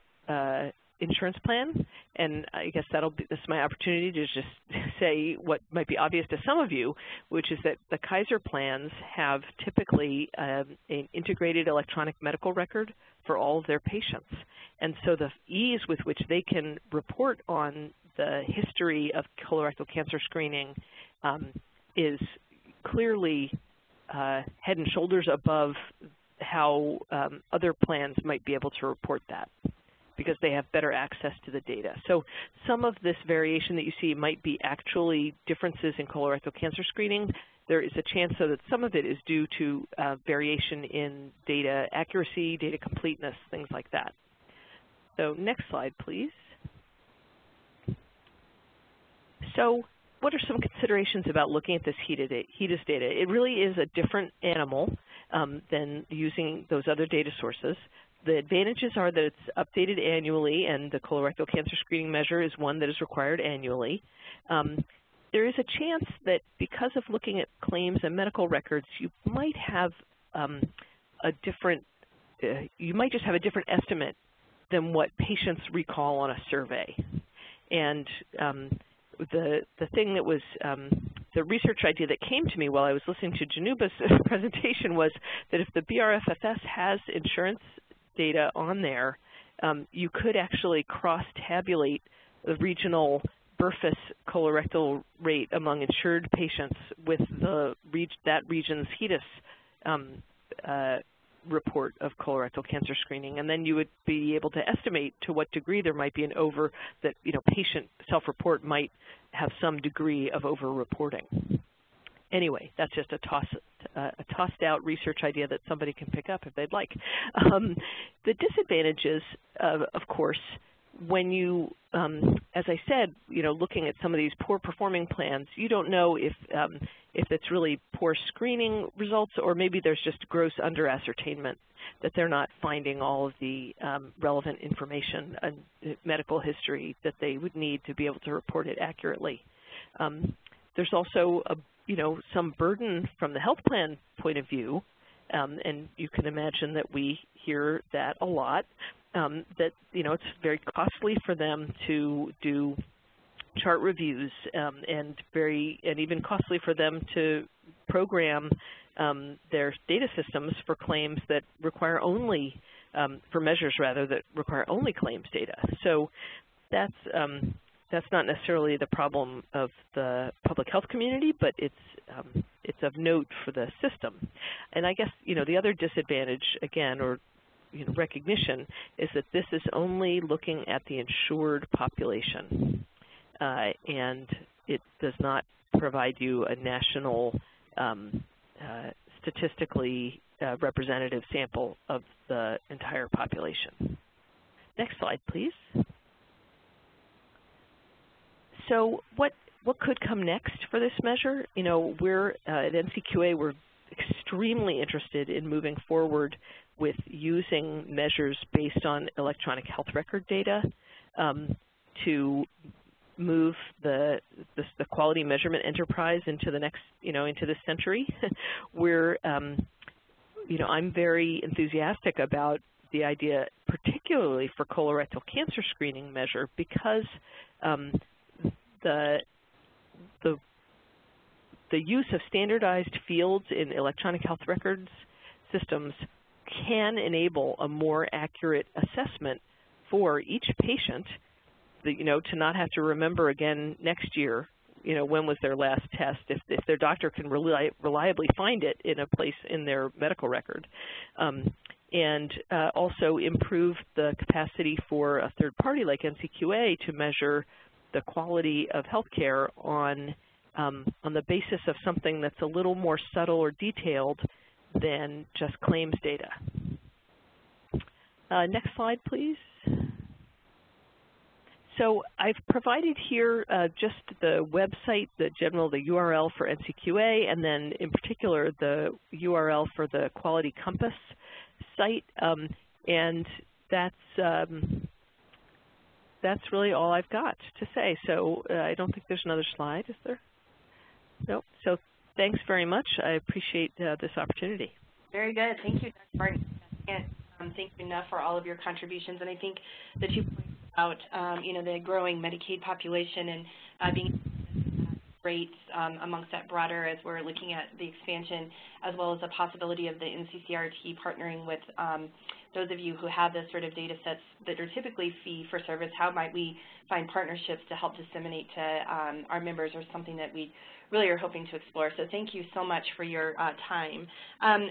insurance plan. And I guess this is my opportunity to just say what might be obvious to some of you, which is that the Kaiser plans have typically an integrated electronic medical record for all of their patients. And so the ease with which they can report on the history of colorectal cancer screening is clearly head and shoulders above how other plans might be able to report that, because they have better access to the data. So some of this variation that you see might be actually differences in colorectal cancer screening. There is a chance so that some of it is due to variation in data accuracy, data completeness, things like that. So next slide, please. So what are some considerations about looking at this HEDIS data? It really is a different animal than using those other data sources. The advantages are that it's updated annually, and the colorectal cancer screening measure is one that is required annually. There is a chance that because of looking at claims and medical records, you might have you might just have a different estimate than what patients recall on a survey. And the thing that was the research idea that came to me while I was listening to Januba's presentation was that if the BRFSS has insurance data on there, you could actually cross-tabulate the regional BRFSS colorectal rate among insured patients with that region's HEDIS report of colorectal cancer screening, and then you would be able to estimate to what degree there might be an patient self-report might have some degree of over-reporting. Anyway, that's just a tossed-out research idea that somebody can pick up if they'd like. The disadvantages, of course, when you, as I said, looking at some of these poor-performing plans, you don't know if if it's really poor screening results, or maybe there's just gross under-ascertainment, that they're not finding all of the relevant information and medical history that they would need to be able to report it accurately. There's also some burden from the health plan point of view, and you can imagine that we hear that a lot, that it's very costly for them to do chart reviews, and even costly for them to program their data systems for claims that require only, for measures rather, that require only claims data. So that's not necessarily the problem of the public health community, but it's of note for the system. And I guess the other disadvantage, again, or recognition, is that this is only looking at the insured population, and it does not provide you a national statistically representative sample of the entire population. Next slide, please. So what could come next for this measure? We're at NCQA, we're extremely interested in moving forward with using measures based on electronic health record data to move the quality measurement enterprise into the next, into this century. I'm very enthusiastic about the idea, particularly for colorectal cancer screening measure, because the use of standardized fields in electronic health records systems can enable a more accurate assessment for each patient, to not have to remember again next year, when was their last test, if their doctor can reliably find it in a place in their medical record. And also improve the capacity for a third party like NCQA to measure the quality of healthcare on the basis of something that's a little more subtle or detailed than just claims data. Next slide, please. So I've provided here just the website, the URL for NCQA, and then in particular the URL for the Quality Compass site, and that's really all I've got to say. So I don't think there's another slide, is there? No. So thanks very much. I appreciate this opportunity. Very good. Thank you, Dr. Martin. I can't thank you enough for all of your contributions. And I think the 2 points about the growing Medicaid population and being rates amongst that broader, as we're looking at the expansion, as well as the possibility of the NCCRT partnering with those of you who have this sort of data sets that are typically fee for service. How might we find partnerships to help disseminate to our members, or something that we really are hoping to explore. So thank you so much for your time.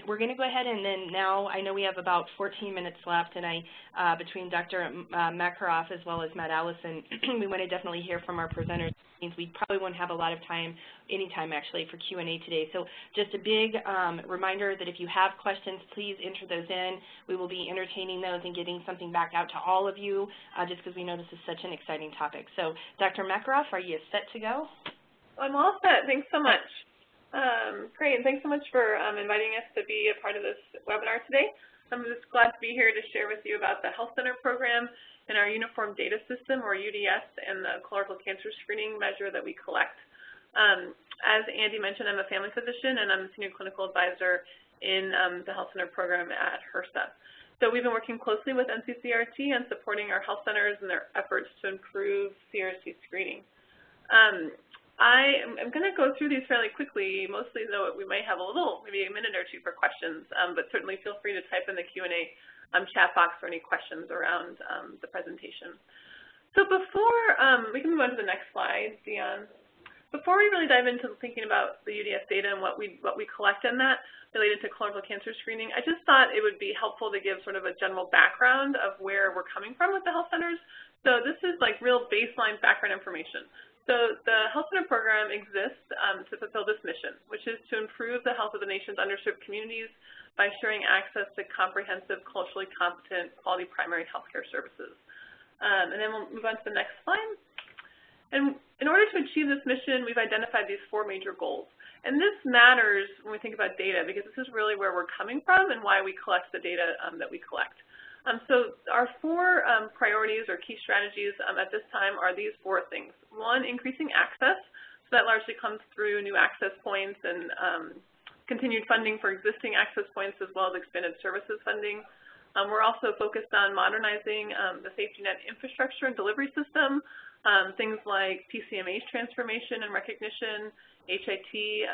We're going to go ahead and then now, I know we have about 14 minutes left, and between Dr. Makaroff as well as Matt Allison, we want to definitely hear from our presenters. It means we probably won't have a lot of time, any time actually, for Q&A today. So just a big reminder that if you have questions, please enter those in. We will be entertaining those and getting something back out to all of you, just because we know this is such an exciting topic. So Dr. Makaroff, are you set to go? I'm all set. Thanks so much. Great, and thanks so much for inviting us to be a part of this webinar today. I'm just glad to be here to share with you about the Health Center program and our Uniform Data System, or UDS, and the colorectal cancer screening measure that we collect. As Andy mentioned, I'm a family physician, and I'm a senior clinical advisor in the Health Center program at HRSA. So we've been working closely with NCCRT and supporting our health centers in their efforts to improve CRC screening. I'm going to go through these fairly quickly, mostly though we might have maybe a minute or two for questions, but certainly feel free to type in the Q&A chat box for any questions around the presentation. So before we can move on to the next slide, Dion. Before we really dive into thinking about the UDS data and what we collect in that related to colorectal cancer screening, I just thought it would be helpful to give sort of a general background of where we're coming from with the health centers. So this is like real baseline background information. So the Health Center program exists to fulfill this mission, which is to improve the health of the nation's underserved communities by ensuring access to comprehensive, culturally competent, quality primary health care services. And then we'll move on to the next slide. And in order to achieve this mission, we've identified these 4 major goals. And this matters when we think about data because this is really where we're coming from and why we collect the data that we collect. So our 4 priorities or key strategies at this time are these 4 things. 1, increasing access. So that largely comes through new access points and continued funding for existing access points as well as expanded services funding. We're also focused on modernizing the safety net infrastructure and delivery system, things like PCMH transformation and recognition, HIT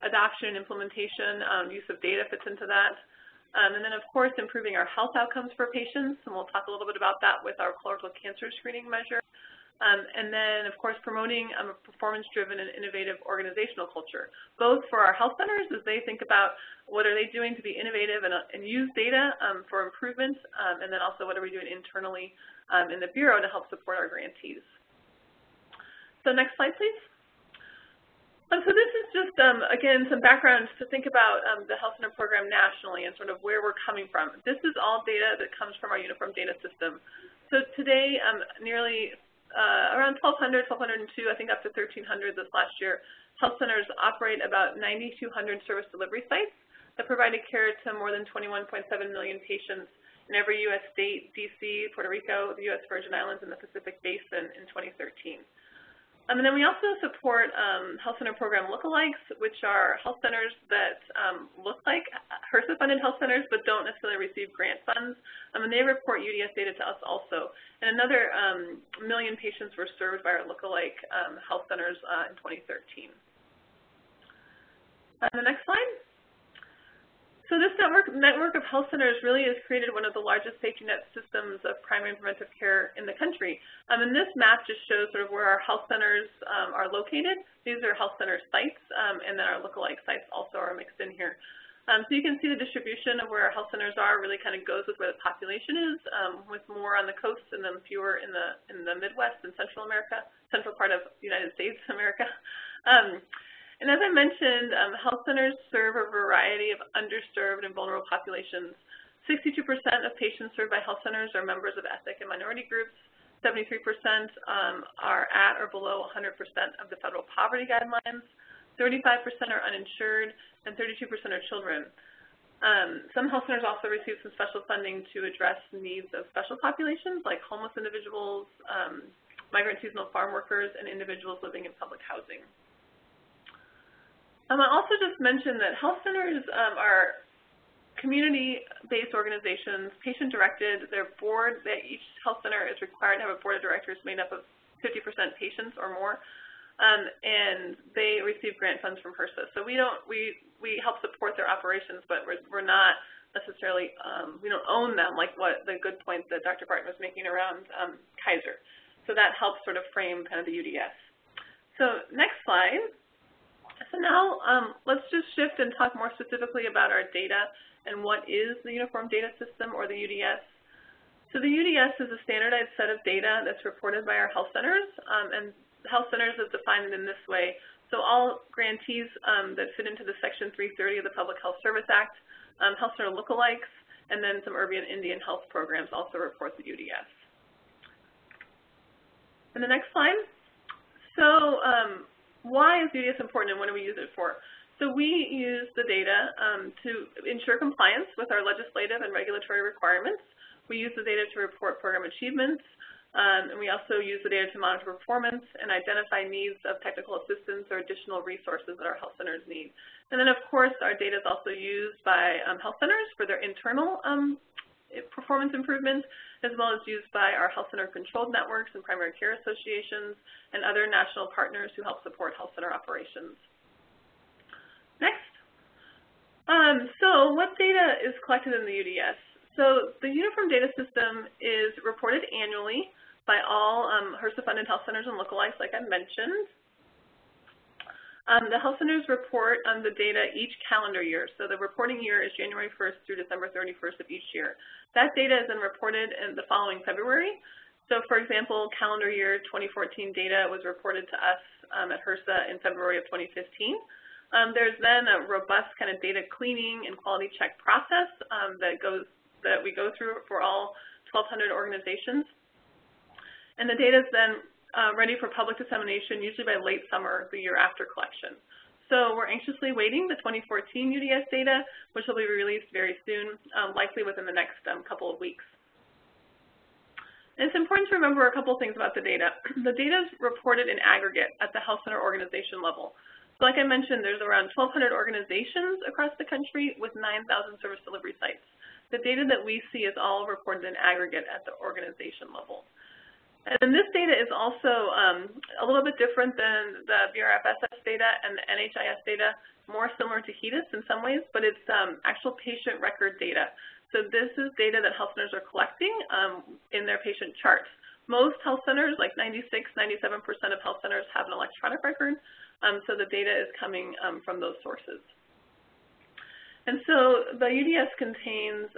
adoption and implementation, use of data fits into that. And then, of course, improving our health outcomes for patients, and we'll talk a little bit about that with our colorectal cancer screening measure. And then, of course, promoting a performance-driven and innovative organizational culture, both for our health centers as they think about what are they doing to be innovative and use data for improvement, and then also what are we doing internally in the Bureau to help support our grantees. So next slide, please. So this is just, again, some background to think about the health center program nationally and sort of where we're coming from. This is all data that comes from our uniform data system. So today, nearly around 1,200, 1,202, I think up to 1,300 this last year, health centers operate about 9,200 service delivery sites that provided care to more than 21.7 million patients in every U.S. state, D.C., Puerto Rico, the U.S. Virgin Islands, and the Pacific Basin in 2013. And then we also support health center program lookalikes, which are health centers that look like HRSA-funded health centers but don't necessarily receive grant funds. And they report UDS data to us also. And another million patients were served by our lookalike health centers in 2013. The next slide. So this network of health centers really has created one of the largest safety net systems of primary and preventive care in the country. And this map just shows sort of where our health centers are located. These are health center sites, and then our lookalike sites also are mixed in here. So you can see the distribution of where our health centers are really kind of goes with where the population is, with more on the coast and then fewer in the Midwest and Central America, central part of the United States America. And as I mentioned, health centers serve a variety of underserved and vulnerable populations. 62% of patients served by health centers are members of ethnic and minority groups. 73% are at or below 100% of the federal poverty guidelines. 35% are uninsured, and 32% are children. Some health centers also receive some special funding to address needs of special populations like homeless individuals, migrant seasonal farm workers, and individuals living in public housing. I also just mentioned that health centers are community-based organizations, patient-directed. Their board, each health center is required to have a board of directors made up of 50% patients or more, and they receive grant funds from HRSA. So we help support their operations, but we're not necessarily, we don't own them, like what the good point that Dr. Barton was making around Kaiser. So that helps sort of frame kind of the UDS. So next slide. So now let's just shift and talk more specifically about our data and what is the Uniform Data System, or the UDS. So the UDS is a standardized set of data that's reported by our health centers, and health centers is defined in this way. So all grantees that fit into the Section 330 of the Public Health Service Act, health center lookalikes, and then some urban Indian health programs also report the UDS. And the next slide. So why is UDS important and what do we use it for? So we use the data to ensure compliance with our legislative and regulatory requirements. We use the data to report program achievements, and we also use the data to monitor performance and identify needs of technical assistance or additional resources that our health centers need. And then, of course, our data is also used by health centers for their internal performance improvements, as well as used by our health center controlled networks and primary care associations and other national partners who help support health center operations. Next. So what data is collected in the UDS? So the Uniform Data System is reported annually by all HRSA-funded health centers and lookalikes, like I mentioned. The health centers report on the data each calendar year. So the reporting year is January 1st through December 31st of each year. That data is then reported in the following February. So for example, calendar year 2014 data was reported to us at HRSA in February of 2015. There's then a robust kind of data cleaning and quality check process that we go through for all 1,200 organizations. And the data is then ready for public dissemination, usually by late summer the year after collection. So we're anxiously waiting the 2014 UDS data, which will be released very soon, likely within the next couple of weeks. And it's important to remember a couple things about the data. The data is reported in aggregate at the health center organization level. So like I mentioned, there's around 1,200 organizations across the country with 9,000 service delivery sites. The data that we see is all reported in aggregate at the organization level. And this data is also a little bit different than the BRFSS data and the NHIS data, more similar to HEDIS in some ways, but it's actual patient record data. So this is data that health centers are collecting in their patient charts. Most health centers, like 96, 97% of health centers have an electronic record, so the data is coming from those sources. And so the UDS contains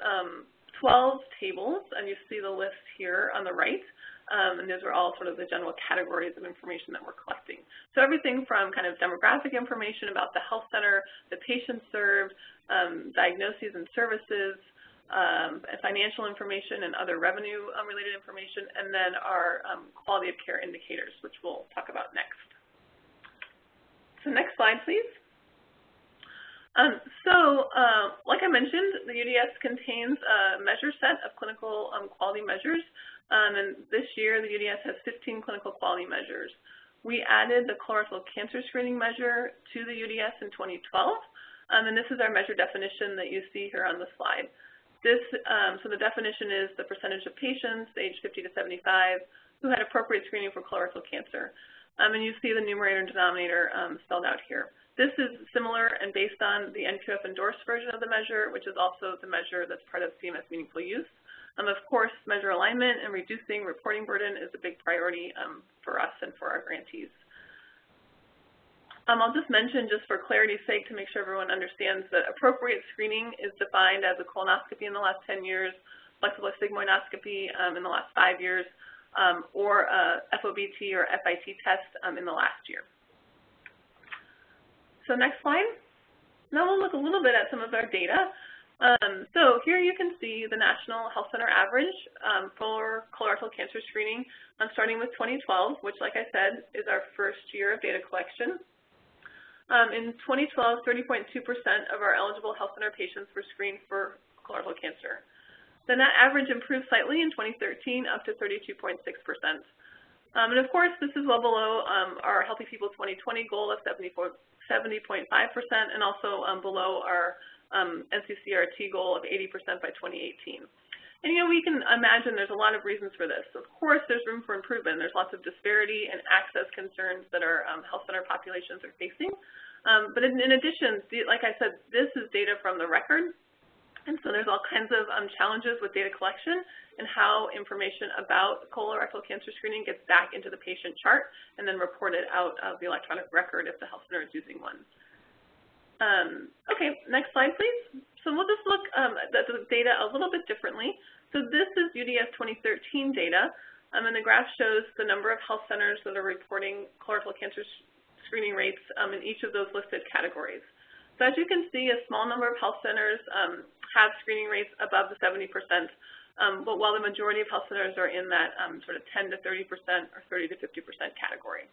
12 tables, and you see the list here on the right. And those are all sort of the general categories of information that we're collecting. So everything from kind of demographic information about the health center, the patients served, diagnoses and services, financial information and other revenue-related information, and then our quality of care indicators, which we'll talk about next. So next slide, please. Like I mentioned, the UDS contains a measure set of clinical quality measures. And this year, the UDS has 15 clinical quality measures. We added the colorectal cancer screening measure to the UDS in 2012, and this is our measure definition that you see here on the slide. So the definition is the percentage of patients aged 50 to 75 who had appropriate screening for colorectal cancer. And you see the numerator and denominator spelled out here. This is similar and based on the NQF endorsed version of the measure, which is also the measure that's part of CMS Meaningful Use. Of course, measure alignment and reducing reporting burden is a big priority for us and for our grantees. I'll just mention, just for clarity's sake, to make sure everyone understands that appropriate screening is defined as a colonoscopy in the last 10 years, flexible sigmoidoscopy in the last 5 years, or a FOBT or FIT test in the last year. So next slide. Now we'll look a little bit at some of our data. So here you can see the National Health Center average for colorectal cancer screening, starting with 2012, which, like I said, is our first year of data collection. In 2012, 30.2% of our eligible health center patients were screened for colorectal cancer. Then that average improved slightly in 2013, up to 32.6%. And of course, this is well below our Healthy People 2020 goal of 70.5%, and also below our NCCRT goal of 80% by 2018. And we can imagine there's a lot of reasons for this. Of course, there's room for improvement. There's lots of disparity and access concerns that our health center populations are facing. But in addition, like I said, this is data from the record. And so there's all kinds of challenges with data collection and how information about colorectal cancer screening gets back into the patient chart and then reported out of the electronic record if the health center is using one. Okay, next slide, please. So we'll just look at the data a little bit differently. So this is UDS 2013 data, and the graph shows the number of health centers that are reporting colorectal cancer screening rates in each of those listed categories. So as you can see, a small number of health centers have screening rates above the 70%, but while the majority of health centers are in that sort of 10 to 30% or 30 to 50% category.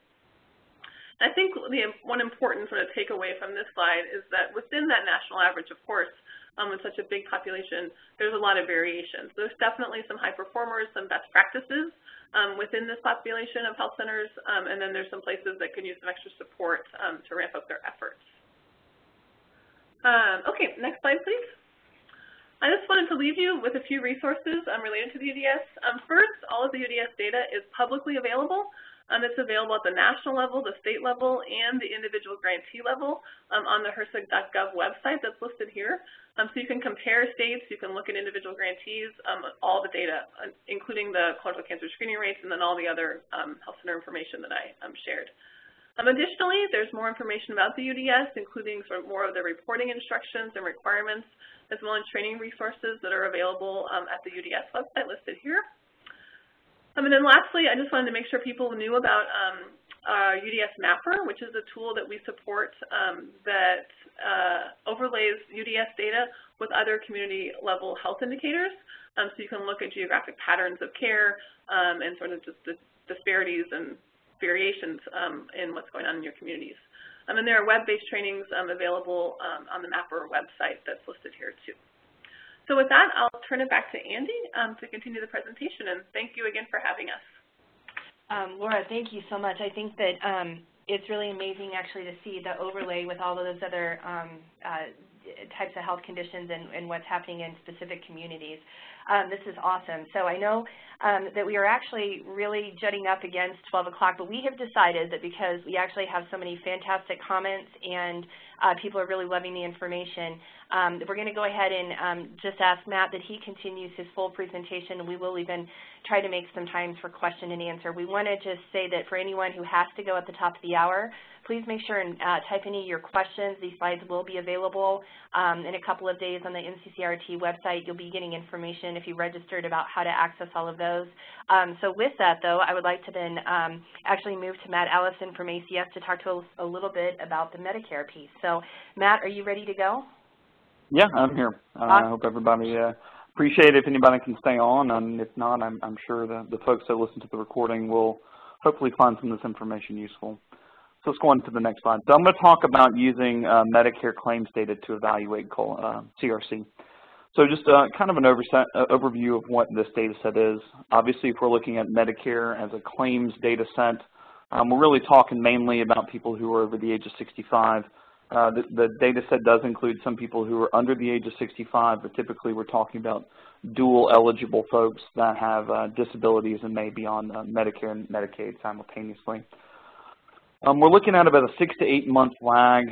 I think one important sort of takeaway from this slide is that within that national average, of course, with such a big population, there's a lot of variations. There's definitely some high performers, some best practices within this population of health centers, and then there's some places that could use some extra support to ramp up their efforts. Okay, next slide, please. I just wanted to leave you with a few resources related to the UDS. First, all of the UDS data is publicly available. It's available at the national level, the state level, and the individual grantee level on the HRSA.gov website that's listed here. So you can compare states, you can look at individual grantees, all the data, including the colorectal cancer screening rates, and then all the other health center information that I shared. Additionally, there's more information about the UDS, including sort of more of the reporting instructions and requirements, as well as training resources that are available at the UDS website listed here. And then lastly, I just wanted to make sure people knew about UDS Mapper, which is a tool that we support that overlays UDS data with other community-level health indicators. So you can look at geographic patterns of care and sort of just the disparities and variations in what's going on in your communities. And there are web-based trainings available on the MAPR website that's listed here too. So with that, I'll turn it back to Andy to continue the presentation, and thank you again for having us. Laura, thank you so much. I think that it's really amazing actually to see the overlay with all of those other types of health conditions and what's happening in specific communities. This is awesome. So I know that we are actually really jutting up against 12 o'clock, but we have decided that because we actually have so many fantastic comments and people are really loving the information, that we're going to go ahead and just ask Matt that he continues his full presentation, and we will even try to make some time for question and answer. We want to just say that for anyone who has to go at the top of the hour, please make sure and type any of your questions. These slides will be available in a couple of days on the NCCRT website. You'll be getting information if you registered about how to access all of those. So with that, though, I would like to then actually move to Matt Allison from ACS to talk to us a little bit about the Medicare piece. So, Matt, are you ready to go? Yeah, I'm here. I hope everybody appreciate it if anybody can stay on, and if not, I'm sure the folks that listen to the recording will hopefully find some of this information useful. So let's go on to the next slide. So I'm going to talk about using Medicare claims data to evaluate CRC. So just kind of an overview of what this data set is. Obviously, if we're looking at Medicare as a claims data set, we're really talking mainly about people who are over the age of 65. The data set does include some people who are under the age of 65, but typically we're talking about dual eligible folks that have disabilities and may be on Medicare and Medicaid simultaneously. We're looking at about a 6 to 8 month lag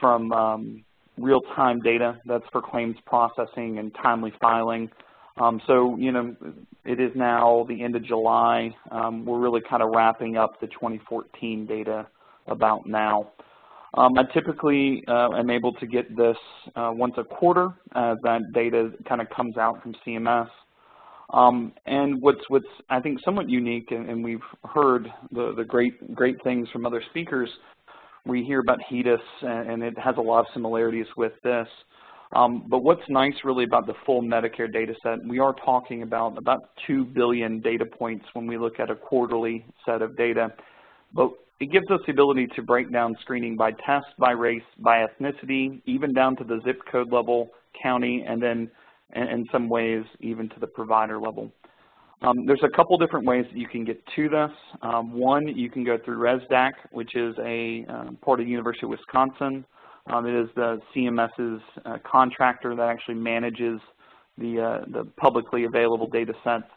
from real-time data. That's for claims processing and timely filing. So, you know, it is now the end of July. We're really kind of wrapping up the 2014 data about now. I typically am able to get this once a quarter as that data kind of comes out from CMS. And what's I think somewhat unique, and we've heard the great things from other speakers. We hear about HEDIS, and it has a lot of similarities with this. But what's nice really about the full Medicare data set, we are talking about 2 billion data points when we look at a quarterly set of data. But it gives us the ability to break down screening by test, by race, by ethnicity, even down to the zip code level, county, and then in some ways even to the provider level. There's a couple different ways that you can get to this. One, you can go through ResDAC, which is a part of the University of Wisconsin. It is the CMS's contractor that actually manages the publicly available data sets,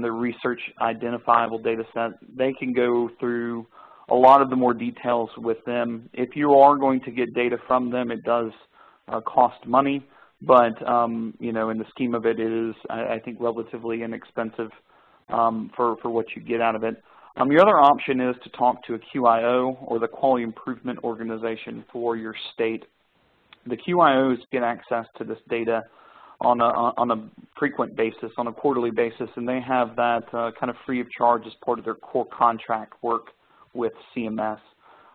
the research identifiable data set. They can go through a lot of the more details with them. If you are going to get data from them, it does cost money, but you know, in the scheme of it, it is, I think, relatively inexpensive for what you get out of it. The other option is to talk to a QIO or the Quality Improvement Organization for your state. The QIOs get access to this data on a frequent basis, on a quarterly basis, and they have that kind of free of charge as part of their core contract work with CMS.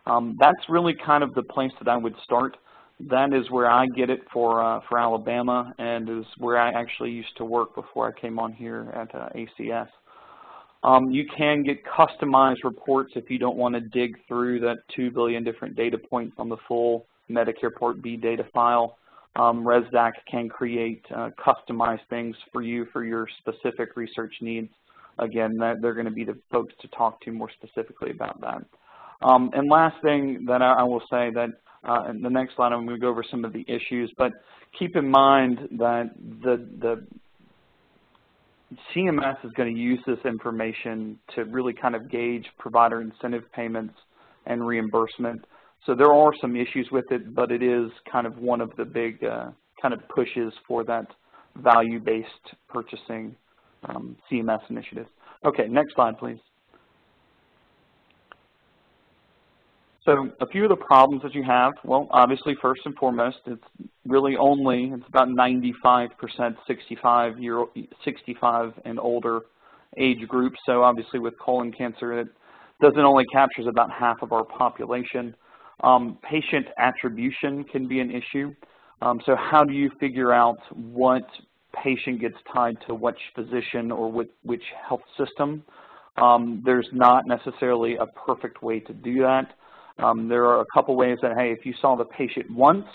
That's really kind of the place that I would start. That is where I get it for Alabama, and is where I actually used to work before I came on here at ACS. You can get customized reports if you don't want to dig through that 2 billion different data points on the full Medicare Part B data file. ResDAC can create customized things for you for your specific research needs. Again, they're going to be the folks to talk to more specifically about that. And last thing that I will say that in the next slide, I'm going to go over some of the issues, but keep in mind that the CMS is going to use this information to really kind of gauge provider incentive payments and reimbursement. So there are some issues with it, but it is kind of one of the big kind of pushes for that value-based purchasing CMS initiatives. Okay, next slide, please. So a few of the problems that you have, well, obviously, first and foremost, it's really only, it's about 95% 65 and older age group. So obviously with colon cancer, it doesn't only captures about half of our population. Patient attribution can be an issue. So how do you figure out what patient gets tied to which physician or which health system? There's not necessarily a perfect way to do that. There are a couple ways that, hey, if you saw the patient once,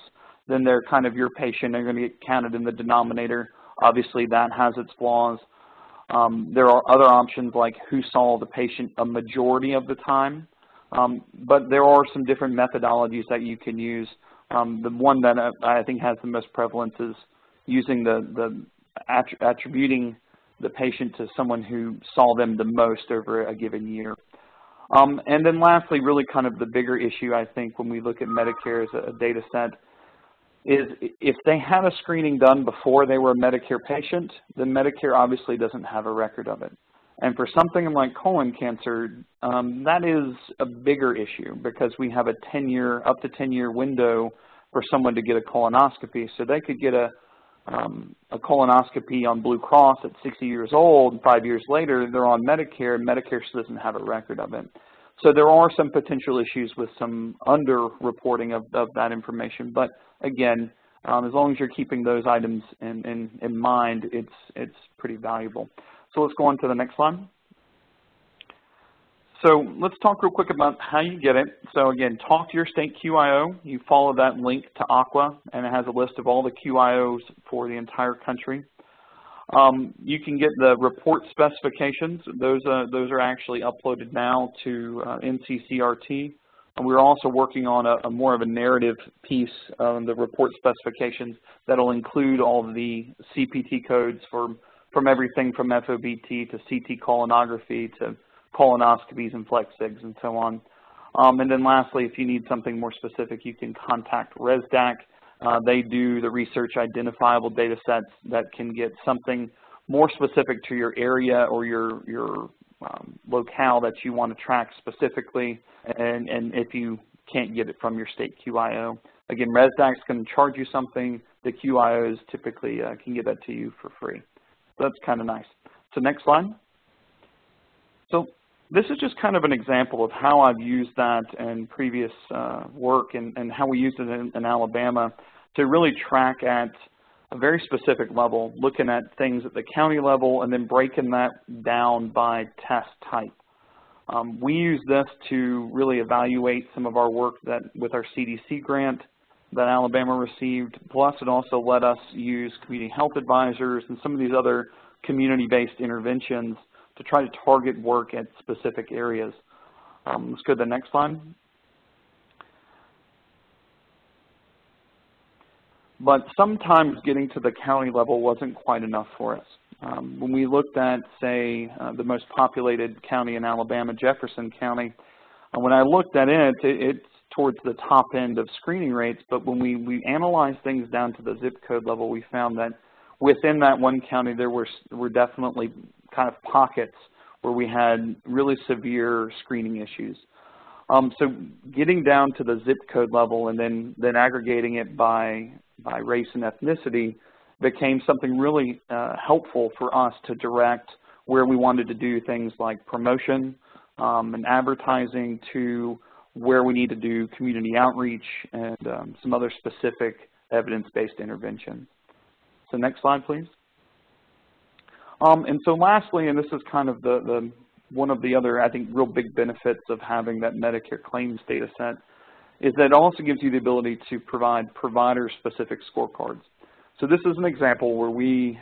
then they're kind of your patient. They're going to get counted in the denominator. Obviously, that has its flaws. There are other options like who saw the patient a majority of the time. But there are some different methodologies that you can use. The one that I think has the most prevalence is using the attributing the patient to someone who saw them the most over a given year. And then lastly, really kind of the bigger issue, I think, when we look at Medicare as a data set, is if they had a screening done before they were a Medicare patient, then Medicare obviously doesn't have a record of it. And for something like colon cancer, that is a bigger issue because we have a 10-year, up to 10-year window for someone to get a colonoscopy. So they could get a colonoscopy on Blue Cross at 60 years old, and 5 years later they're on Medicare, and Medicare doesn't have a record of it. So there are some potential issues with some under-reporting of that information. But again, as long as you're keeping those items in mind, it's pretty valuable. So let's go on to the next slide. So let's talk real quick about how you get it. So again, talk to your state QIO. You follow that link to AQUA, and it has a list of all the QIOs for the entire country. You can get the report specifications. Those are actually uploaded now to NCCRT. And we're also working on a more of a narrative piece of the report specifications that will include all of the CPT codes from everything from FOBT to CT colonography to colonoscopies and flex sigs and so on. And then lastly, if you need something more specific, you can contact ResDAC. They do the research identifiable data sets that can get something more specific to your area or your locale that you want to track specifically, and if you can't get it from your state QIO. Again, ResDAC's going to charge you something. The QIOs typically can give that to you for free. So that's kind of nice. So next slide. So this is just kind of an example of how I've used that in previous work and how we used it in Alabama to really track at a very specific level, looking at things at the county level and then breaking that down by test type. We use this to really evaluate some of our work that with our CDC grant that Alabama received, plus it also let us use community health advisors and some of these other community-based interventions to try to target work at specific areas. Let's go to the next slide. But sometimes getting to the county level wasn't quite enough for us. When we looked at, say, the most populated county in Alabama, Jefferson County, when I looked at it, it's towards the top end of screening rates, but when we analyzed things down to the zip code level, we found that within that one county there were definitely kind of pockets where we had really severe screening issues. So getting down to the zip code level and then aggregating it by race and ethnicity became something really helpful for us to direct where we wanted to do things like promotion and advertising to where we need to do community outreach and some other specific evidence-based intervention. So next slide, please. And so lastly, and this is kind of one of the other, I think, real big benefits of having that Medicare claims data set, is that it also gives you the ability to provide provider-specific scorecards. So this is an example where we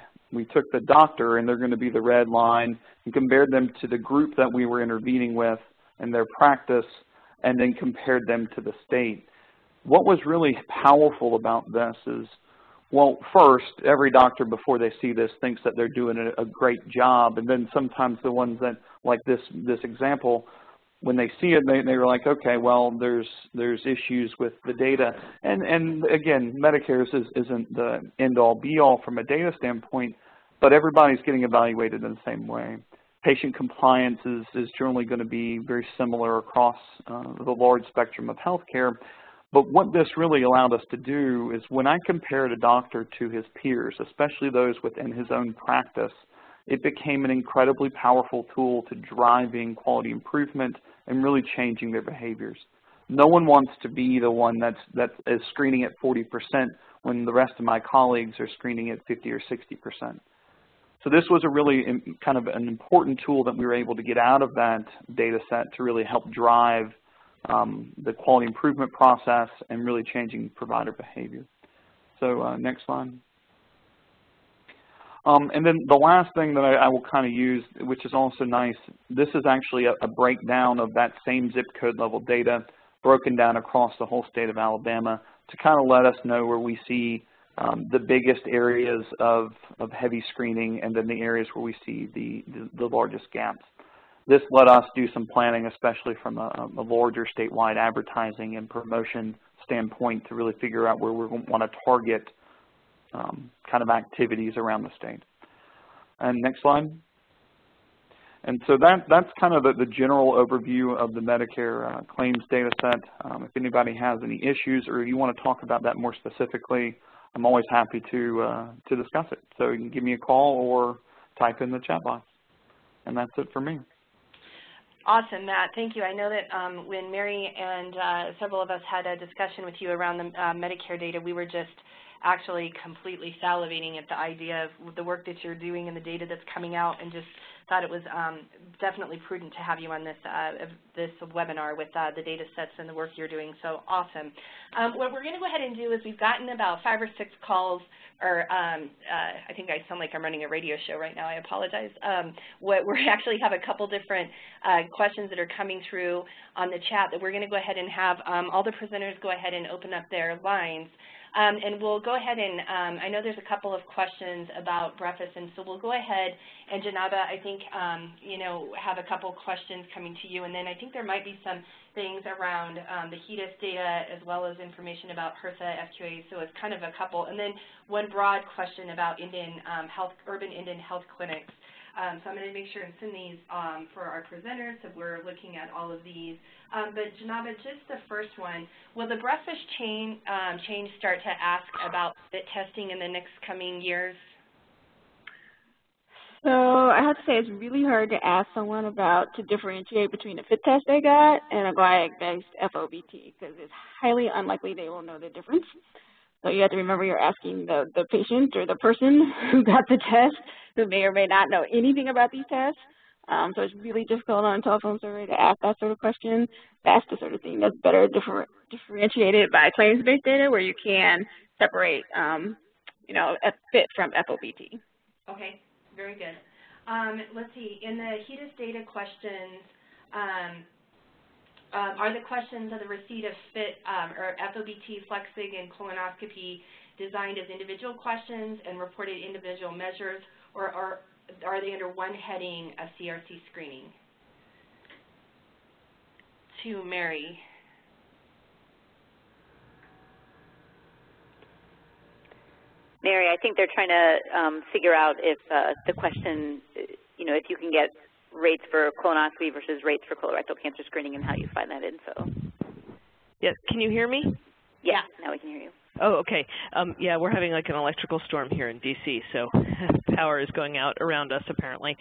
took the doctor, and they're going to be the red line, and compared them to the group that we were intervening with and their practice, and then compared them to the state. What was really powerful about this is, well, first, every doctor before they see this thinks that they're doing a great job, and then sometimes the ones that, like this example, when they see it, they were like, okay, well, there's issues with the data. And again, Medicare's isn't the end-all, be-all from a data standpoint, but everybody's getting evaluated in the same way. Patient compliance is generally going to be very similar across the large spectrum of healthcare. But what this really allowed us to do is when I compared a doctor to his peers, especially those within his own practice, it became an incredibly powerful tool to driving quality improvement and really changing their behaviors. No one wants to be the one that is screening at 40% when the rest of my colleagues are screening at 50 or 60%. So this was a really kind of an important tool that we were able to get out of that data set to really help drive the quality improvement process, and really changing provider behavior. So next slide. And then the last thing that I will kind of use, which is also nice, this is actually a breakdown of that same zip code level data broken down across the whole state of Alabama to kind of let us know where we see the biggest areas of heavy screening and then the areas where we see the largest gaps. This let us do some planning, especially from a larger statewide advertising and promotion standpoint, to really figure out where we want to target kind of activities around the state. And next slide. And so that's kind of the general overview of the Medicare claims data set. If anybody has any issues or you want to talk about that more specifically, I'm always happy to discuss it. So you can give me a call or type in the chat box. And that's it for me. Awesome, Matt. Thank you. I know that when Mary and several of us had a discussion with you around the Medicare data, we were just actually completely salivating at the idea of the work that you're doing and the data that's coming out, and just thought it was definitely prudent to have you on this this webinar with the data sets and the work you're doing. So awesome. What we're going to go ahead and do is we've gotten about 5 or 6 calls, or I think I sound like I'm running a radio show right now. I apologize. We actually have a couple different questions that are coming through on the chat that we're going to go ahead and have all the presenters go ahead and open up their lines. And we'll go ahead and, I know there's a couple of questions about BRFSS, and so we'll go ahead and Janaba, I think, you know, have a couple questions coming to you, and then I think there might be some things around the HEDIS data as well as information about HRSA, FQA, so it's kind of a couple, and then one broad question about urban Indian health clinics. So I'm going to make sure and send these for our presenters, so we're looking at all of these. But Janaba, just the first one, will the BRFSS change start to ask about fit testing in the next coming years? So I have to say it's really hard to ask someone to differentiate between a fit test they got and a GLIAC-based FOBT, because it's highly unlikely they will know the difference. So you have to remember you're asking the patient or the person who got the test, who may or may not know anything about these tests. So it's really difficult on a telephone survey to ask that sort of question. That's the sort of thing that's better differentiated by claims-based data, where you can separate, you know, a fit from FOBT. Okay, very good. Let's see. In the HEDIS data questions, are the questions of the receipt of FIT or FOBT, FlexSig, and colonoscopy designed as individual questions and reported individual measures, or are they under one heading of CRC screening? To Mary. Mary, I think they're trying to figure out if the question, you know, if you can get rates for colonoscopy versus rates for colorectal cancer screening and how you find that info. Yeah, can you hear me? Yeah, now we can hear you. Oh, okay. Yeah, we're having like an electrical storm here in D.C., so power is going out around us apparently.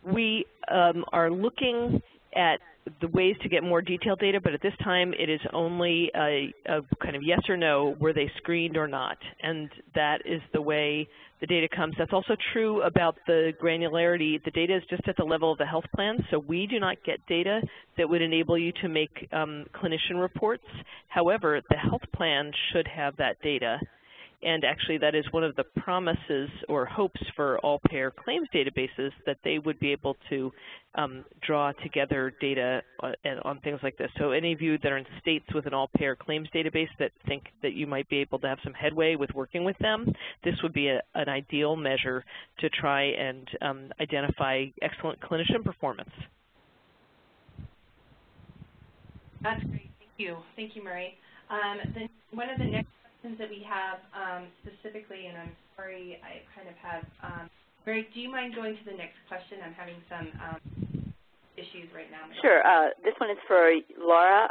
We are looking at the ways to get more detailed data, but at this time it is only a kind of yes or no, were they screened or not, and that is the way the data comes. That's also true about the granularity. The data is just at the level of the health plan, so we do not get data that would enable you to make clinician reports. However, the health plan should have that data. And actually, that is one of the promises or hopes for all-payer claims databases, that they would be able to draw together data on things like this. So any of you that are in states with an all-payer claims database that think that you might be able to have some headway with working with them, this would be an ideal measure to try and identify excellent clinician performance. That's great. Thank you. Thank you, Mary. Then one of the next that we have specifically, and I'm sorry I kind of have, Mary, do you mind going to the next question? I'm having some issues right now. Sure. This one is for Laura.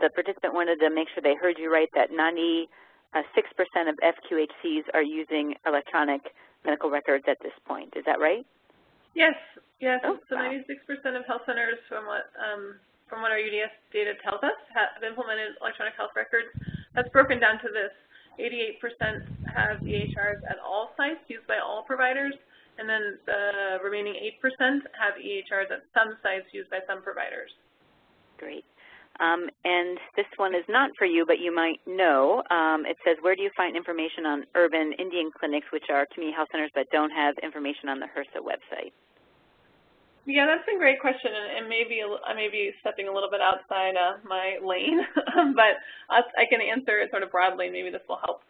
The participant wanted to make sure they heard you right, that 96% of FQHCs are using electronic medical records at this point. Is that right? Yes. Yes. Oh, so wow. 96% of health centers, from what our UDS data tells us, have implemented electronic health records. That's broken down to this: 88% have EHRs at all sites used by all providers, And then the remaining 8% have EHRs at some sites used by some providers. Great. And this one is not for you, but you might know. It says, where do you find information on urban Indian clinics, which are community health centers but don't have information on the HRSA website? Yeah, that's a great question, and maybe I may be stepping a little bit outside my lane, but I can answer it sort of broadly. Maybe this will help.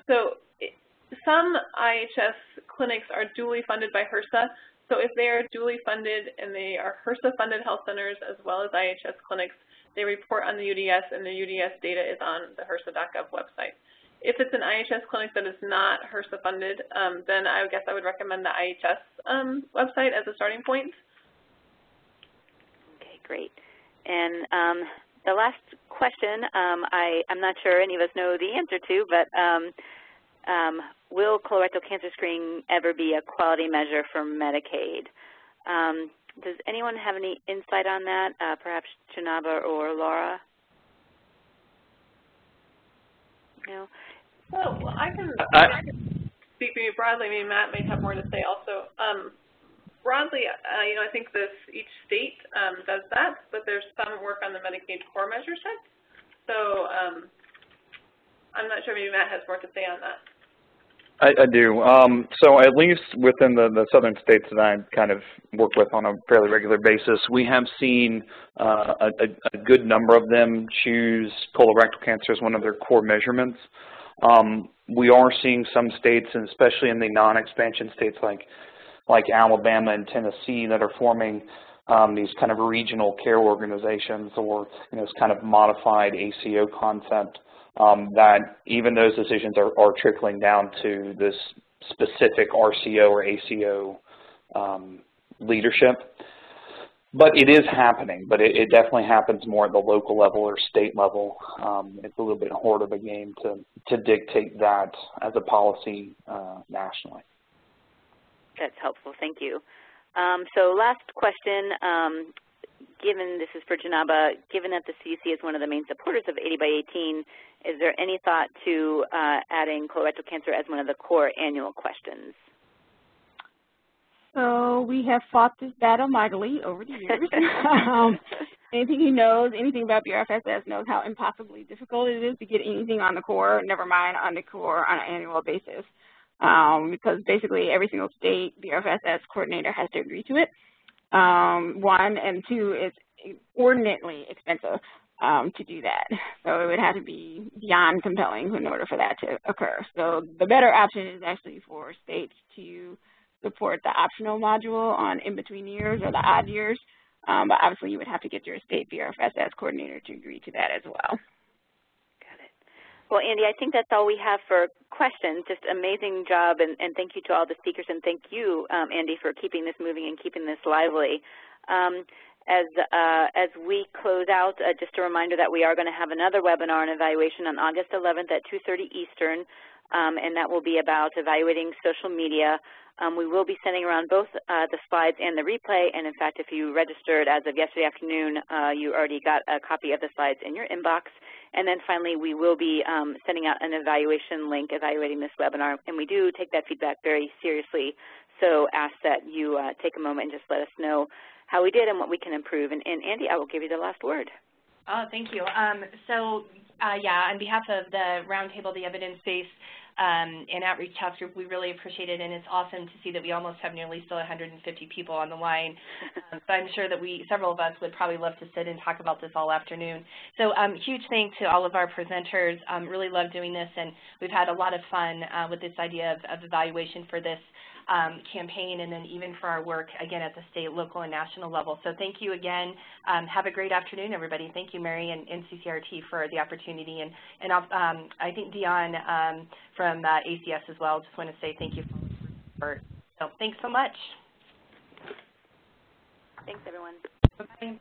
So some IHS clinics are duly funded by HRSA. So if they are duly funded and they are HRSA-funded health centers as well as IHS clinics, they report on the UDS, and the UDS data is on the HRSA.gov website. If it's an IHS clinic that is not HRSA-funded, then I guess I would recommend the IHS website as a starting point. Okay, great. And the last question, I'm not sure any of us know the answer to, but will colorectal cancer screening ever be a quality measure for Medicaid? Does anyone have any insight on that? Perhaps Janaba or Laura? No? Well, I can speak maybe broadly. Maybe Matt may have more to say also. Broadly, you know, I think each state does that, but there's some work on the Medicaid core measure set. So I'm not sure. Maybe Matt has more to say on that. I do. So at least within the southern states that I kind of work with on a fairly regular basis, we have seen a good number of them choose colorectal cancer as one of their core measurements. We are seeing some states, and especially in the non-expansion states like Alabama and Tennessee, that are forming these kind of regional care organizations, or this kind of modified ACO concept. That even those decisions are trickling down to this specific RCO or ACO leadership. But it is happening, but it definitely happens more at the local level or state level. It's a little bit harder of a game to dictate that as a policy nationally. That's helpful. Thank you. So last question. Given this is for Janaba, given that the CDC is one of the main supporters of 80by18, is there any thought to adding colorectal cancer as one of the core annual questions? So we have fought this battle mightily over the years. Anything who knows anything about BRFSS knows how impossibly difficult it is to get anything on the core, never mind on the core on an annual basis. Because basically every single state BRFSS coordinator has to agree to it. One, and two, it's inordinately expensive to do that. So it would have to be beyond compelling in order for that to occur. So the better option is actually for states to support the optional module on in-between years or the odd years. But obviously you would have to get your state BRFSS coordinator to agree to that as well. Well, Andy, I think that's all we have for questions. Just amazing job, and thank you to all the speakers, and thank you, Andy, for keeping this moving and keeping this lively. As we close out, just a reminder that we are going to have another webinar on evaluation on August 11th at 2:30 Eastern, and that will be about evaluating social media. We will be sending around both the slides and the replay, and in fact, if you registered as of yesterday afternoon, you already got a copy of the slides in your inbox. And then finally, we will be sending out an evaluation link evaluating this webinar, and we do take that feedback very seriously, so ask that you take a moment and just let us know how we did and what we can improve. And Andy, I will give you the last word. Oh, thank you. Yeah, on behalf of the Roundtable, the Evidence-Based and Outreach Task Group, we really appreciate it, and it's awesome to see that we almost have nearly still 150 people on the line. So I'm sure that several of us would probably love to sit and talk about this all afternoon. So huge thanks to all of our presenters. Really love doing this, and we've had a lot of fun with this idea of evaluation for this campaign, and then even for our work, again, at the state, local, and national level. So thank you again. Have a great afternoon, everybody. Thank you, Mary and NCCRT, for the opportunity. And I think Dion from ACS as well, just want to say thank you for so thanks so much. Thanks, everyone. Bye-bye.